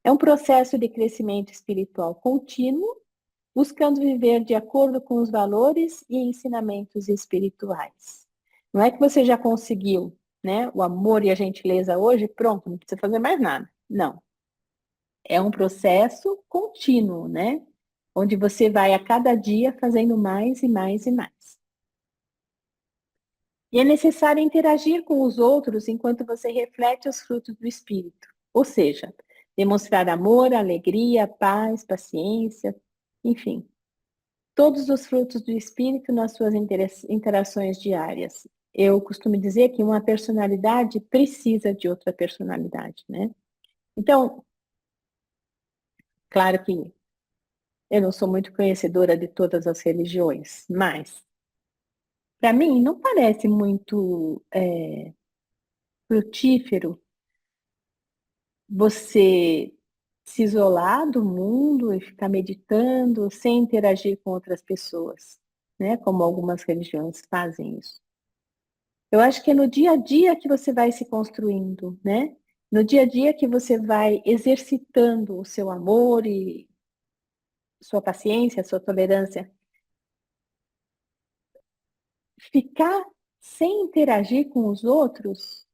É um processo de crescimento espiritual contínuo, buscando viver de acordo com os valores e ensinamentos espirituais. Não é que você já conseguiu, né, o amor e a gentileza hoje, pronto, não precisa fazer mais nada. Não. É um processo contínuo, né? Onde você vai a cada dia fazendo mais e mais e mais. E é necessário interagir com os outros enquanto você reflete os frutos do Espírito. Ou seja, demonstrar amor, alegria, paz, paciência, enfim. Todos os frutos do Espírito nas suas interações diárias. Eu costumo dizer que uma personalidade precisa de outra personalidade, né? Então, claro que eu não sou muito conhecedora de todas as religiões, mas para mim não parece muito frutífero você se isolar do mundo e ficar meditando sem interagir com outras pessoas, né? Como algumas religiões fazem isso. Eu acho que é no dia a dia que você vai se construindo, né? No dia a dia que você vai exercitando o seu amor e sua paciência, sua tolerância. Ficar sem interagir com os outros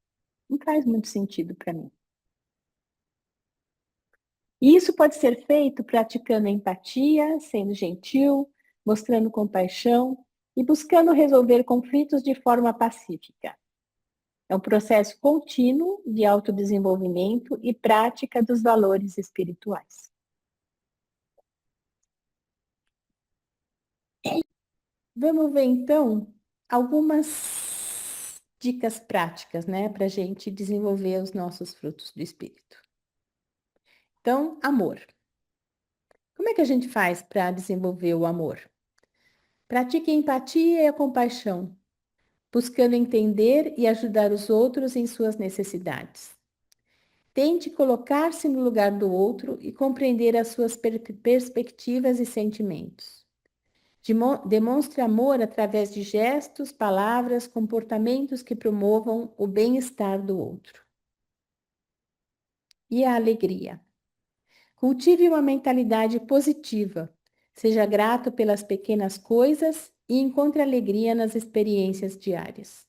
não faz muito sentido para mim. E isso pode ser feito praticando empatia, sendo gentil, mostrando compaixão e buscando resolver conflitos de forma pacífica. É um processo contínuo de autodesenvolvimento e prática dos valores espirituais. Vamos ver então algumas dicas práticas, né, para a gente desenvolver os nossos frutos do espírito. Então, amor. Como é que a gente faz para desenvolver o amor? Pratique a empatia e a compaixão, buscando entender e ajudar os outros em suas necessidades. Tente colocar-se no lugar do outro e compreender as suas perspectivas e sentimentos. Demonstre amor através de gestos, palavras, comportamentos que promovam o bem-estar do outro. E a alegria. Cultive uma mentalidade positiva. Seja grato pelas pequenas coisas e encontre alegria nas experiências diárias.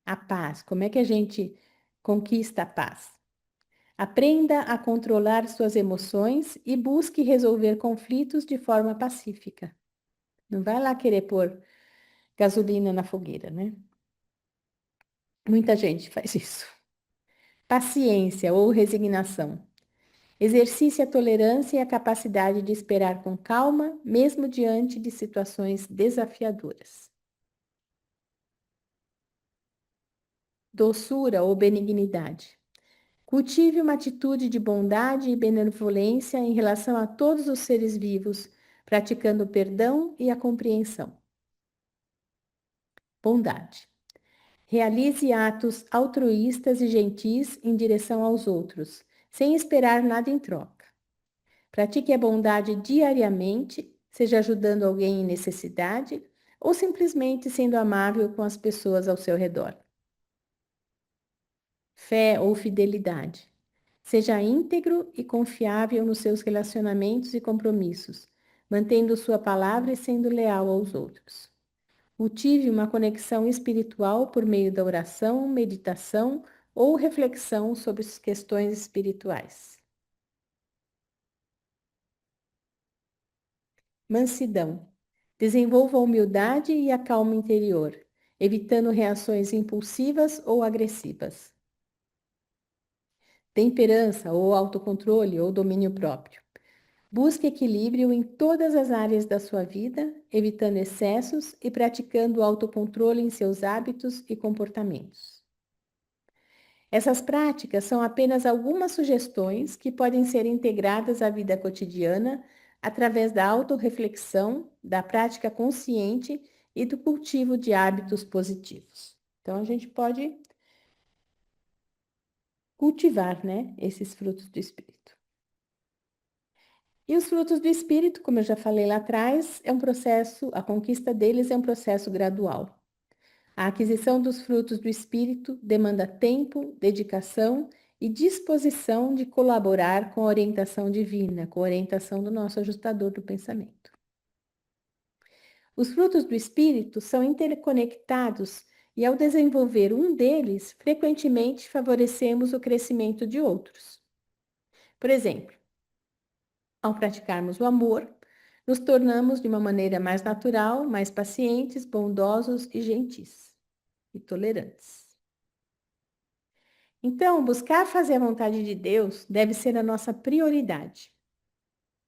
A paz. Como é que a gente conquista a paz? Aprenda a controlar suas emoções e busque resolver conflitos de forma pacífica. Não vai lá querer pôr gasolina na fogueira, né? Muita gente faz isso. Paciência ou resignação. Exercite a tolerância e a capacidade de esperar com calma, mesmo diante de situações desafiadoras. Doçura ou benignidade. Cultive uma atitude de bondade e benevolência em relação a todos os seres vivos, praticando o perdão e a compreensão. Bondade. Realize atos altruístas e gentis em direção aos outros, sem esperar nada em troca. Pratique a bondade diariamente, seja ajudando alguém em necessidade ou simplesmente sendo amável com as pessoas ao seu redor. Fé ou fidelidade. Seja íntegro e confiável nos seus relacionamentos e compromissos, mantendo sua palavra e sendo leal aos outros. Cultive uma conexão espiritual por meio da oração, meditação ou reflexão sobre as questões espirituais. Mansidão. Desenvolva a humildade e a calma interior, evitando reações impulsivas ou agressivas. Temperança ou autocontrole ou domínio próprio. Busque equilíbrio em todas as áreas da sua vida, evitando excessos e praticando autocontrole em seus hábitos e comportamentos. Essas práticas são apenas algumas sugestões que podem ser integradas à vida cotidiana através da autorreflexão, da prática consciente e do cultivo de hábitos positivos. Então, a gente pode cultivar, né, esses frutos do Espírito. E os frutos do Espírito, como eu já falei lá atrás, é um processo, a conquista deles é um processo gradual. A aquisição dos frutos do Espírito demanda tempo, dedicação e disposição de colaborar com a orientação divina, com a orientação do nosso ajustador do pensamento. Os frutos do Espírito são interconectados e, ao desenvolver um deles, frequentemente favorecemos o crescimento de outros. Por exemplo, ao praticarmos o amor, nos tornamos de uma maneira mais natural, mais pacientes, bondosos e gentis e tolerantes. Então, buscar fazer a vontade de Deus deve ser a nossa prioridade.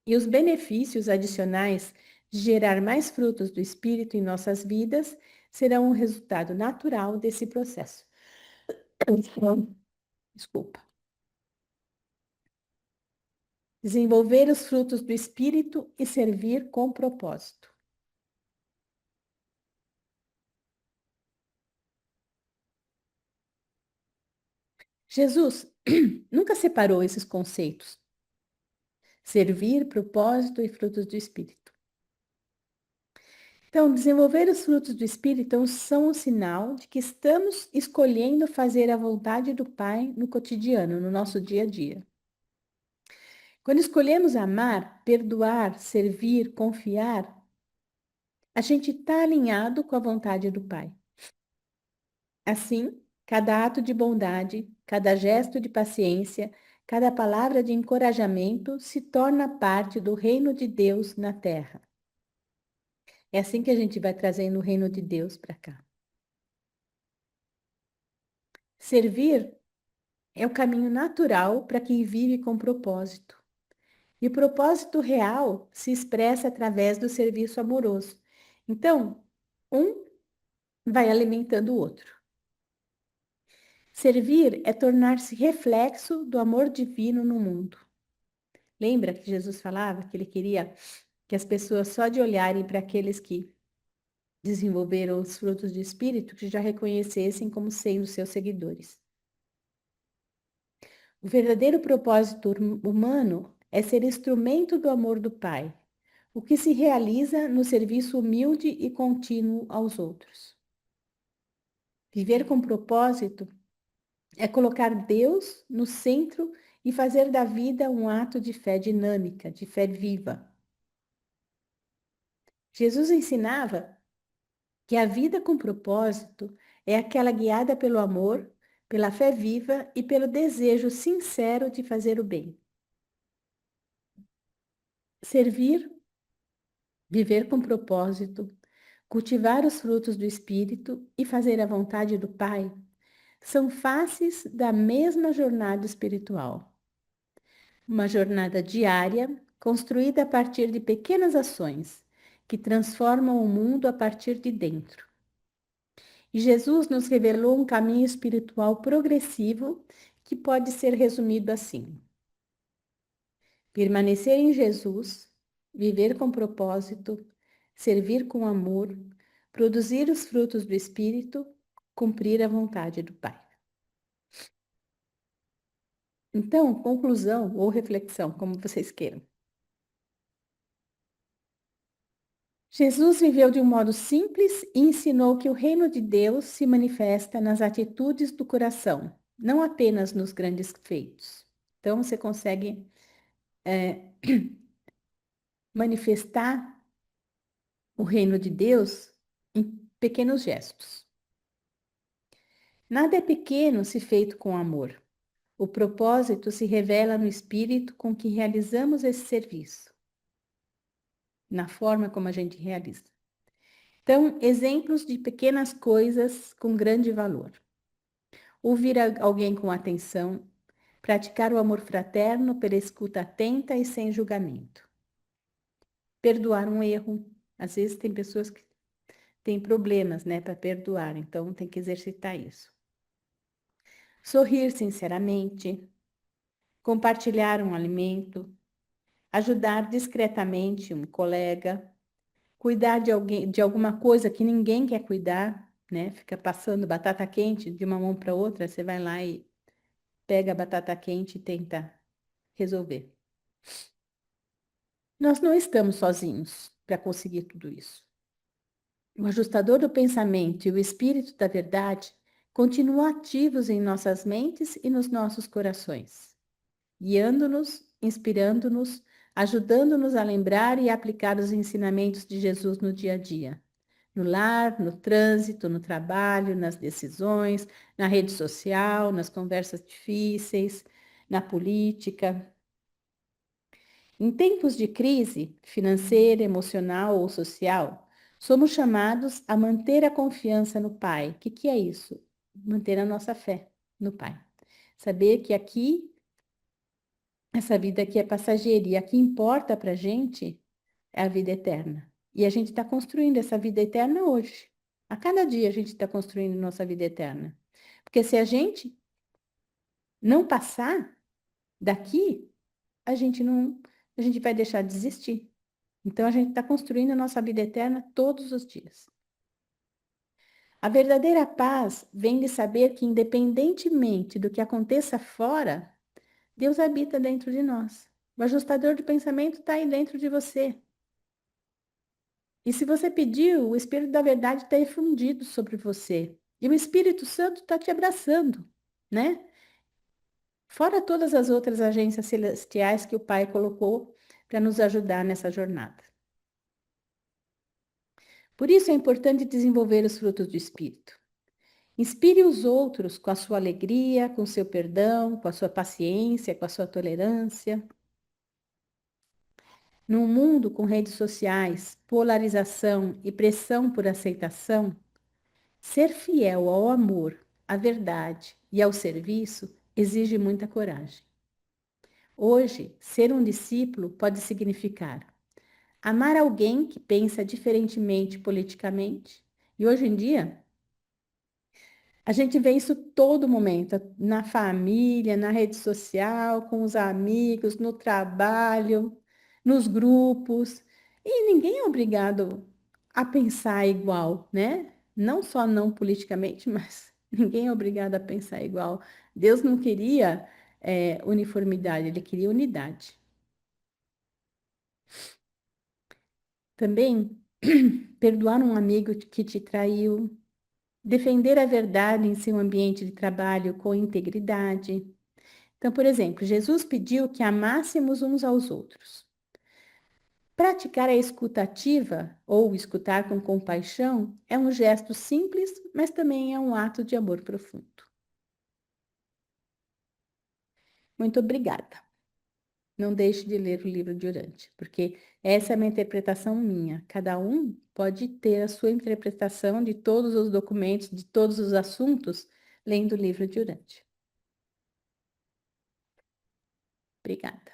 E os benefícios adicionais de gerar mais frutos do Espírito em nossas vidas serão um resultado natural desse processo. Desculpa. Desenvolver os frutos do Espírito e servir com propósito. Jesus nunca separou esses conceitos: servir, propósito e frutos do Espírito. Então, desenvolver os frutos do Espírito são um sinal de que estamos escolhendo fazer a vontade do Pai no cotidiano, no nosso dia a dia. Quando escolhemos amar, perdoar, servir, confiar, a gente está alinhado com a vontade do Pai. Assim, cada ato de bondade, cada gesto de paciência, cada palavra de encorajamento se torna parte do reino de Deus na terra. É assim que a gente vai trazendo o reino de Deus para cá. Servir é o caminho natural para quem vive com propósito. E o propósito real se expressa através do serviço amoroso. Então, um vai alimentando o outro. Servir é tornar-se reflexo do amor divino no mundo. Lembra que Jesus falava que ele queria que as pessoas só de olharem para aqueles que desenvolveram os frutos do Espírito, que já reconhecessem como sendo seus seguidores. O verdadeiro propósito humano é ser instrumento do amor do Pai, o que se realiza no serviço humilde e contínuo aos outros. Viver com propósito é colocar Deus no centro e fazer da vida um ato de fé dinâmica, de fé viva. Jesus ensinava que a vida com propósito é aquela guiada pelo amor, pela fé viva e pelo desejo sincero de fazer o bem. Servir, viver com propósito, cultivar os frutos do Espírito e fazer a vontade do Pai são faces da mesma jornada espiritual. Uma jornada diária, construída a partir de pequenas ações, que transformam o mundo a partir de dentro. E Jesus nos revelou um caminho espiritual progressivo que pode ser resumido assim: permanecer em Jesus, viver com propósito, servir com amor, produzir os frutos do Espírito, cumprir a vontade do Pai. Então, conclusão ou reflexão, como vocês queiram. Jesus viveu de um modo simples e ensinou que o reino de Deus se manifesta nas atitudes do coração, não apenas nos grandes feitos. Então, você consegue manifestar o reino de Deus em pequenos gestos. Nada é pequeno se feito com amor. O propósito se revela no espírito com que realizamos esse serviço, na forma como a gente realiza. Então, exemplos de pequenas coisas com grande valor. Ouvir alguém com atenção, praticar o amor fraterno pela escuta atenta e sem julgamento. Perdoar um erro. Às vezes tem pessoas que têm problemas, né, para perdoar, então tem que exercitar isso. Sorrir sinceramente, compartilhar um alimento, ajudar discretamente um colega, cuidar de alguém, de alguma coisa que ninguém quer cuidar, né? Fica passando batata quente de uma mão para outra, você vai lá e pega a batata quente e tenta resolver. Nós não estamos sozinhos para conseguir tudo isso. O ajustador do pensamento e o espírito da verdade continuam ativos em nossas mentes e nos nossos corações, guiando-nos, inspirando-nos, ajudando-nos a lembrar e aplicar os ensinamentos de Jesus no dia a dia. No lar, no trânsito, no trabalho, nas decisões, na rede social, nas conversas difíceis, na política. Em tempos de crise financeira, emocional ou social, somos chamados a manter a confiança no Pai. O que é isso? Manter a nossa fé no Pai. Saber que aqui, essa vida aqui é passageira e a que importa para a gente é a vida eterna. E a gente está construindo essa vida eterna hoje. A cada dia a gente está construindo nossa vida eterna. Porque se a gente não passar daqui, a gente vai deixar de existir. Então a gente está construindo a nossa vida eterna todos os dias. A verdadeira paz vem de saber que, independentemente do que aconteça fora, Deus habita dentro de nós. O ajustador de pensamento está aí dentro de você. E se você pediu, o Espírito da Verdade está infundido sobre você. E o Espírito Santo está te abraçando, né? Fora todas as outras agências celestiais que o Pai colocou para nos ajudar nessa jornada. Por isso é importante desenvolver os frutos do Espírito. Inspire os outros com a sua alegria, com o seu perdão, com a sua paciência, com a sua tolerância. Num mundo com redes sociais, polarização e pressão por aceitação, ser fiel ao amor, à verdade e ao serviço exige muita coragem. Hoje, ser um discípulo pode significar amar alguém que pensa diferentemente politicamente. E hoje em dia, a gente vê isso todo momento, na família, na rede social, com os amigos, no trabalho, nos grupos. E ninguém é obrigado a pensar igual, né? Não só não politicamente, mas ninguém é obrigado a pensar igual. Deus não queria uniformidade, ele queria unidade. Também, perdoar um amigo que te traiu, defender a verdade em seu ambiente de trabalho com integridade. Então, por exemplo, Jesus pediu que amássemos uns aos outros. Praticar a escuta ativa, ou escutar com compaixão, é um gesto simples, mas também é um ato de amor profundo. Muito obrigada. Não deixe de ler o livro de Urântia, porque essa é uma interpretação minha. Cada um pode ter a sua interpretação de todos os documentos, de todos os assuntos, lendo o livro de Urântia. Obrigada.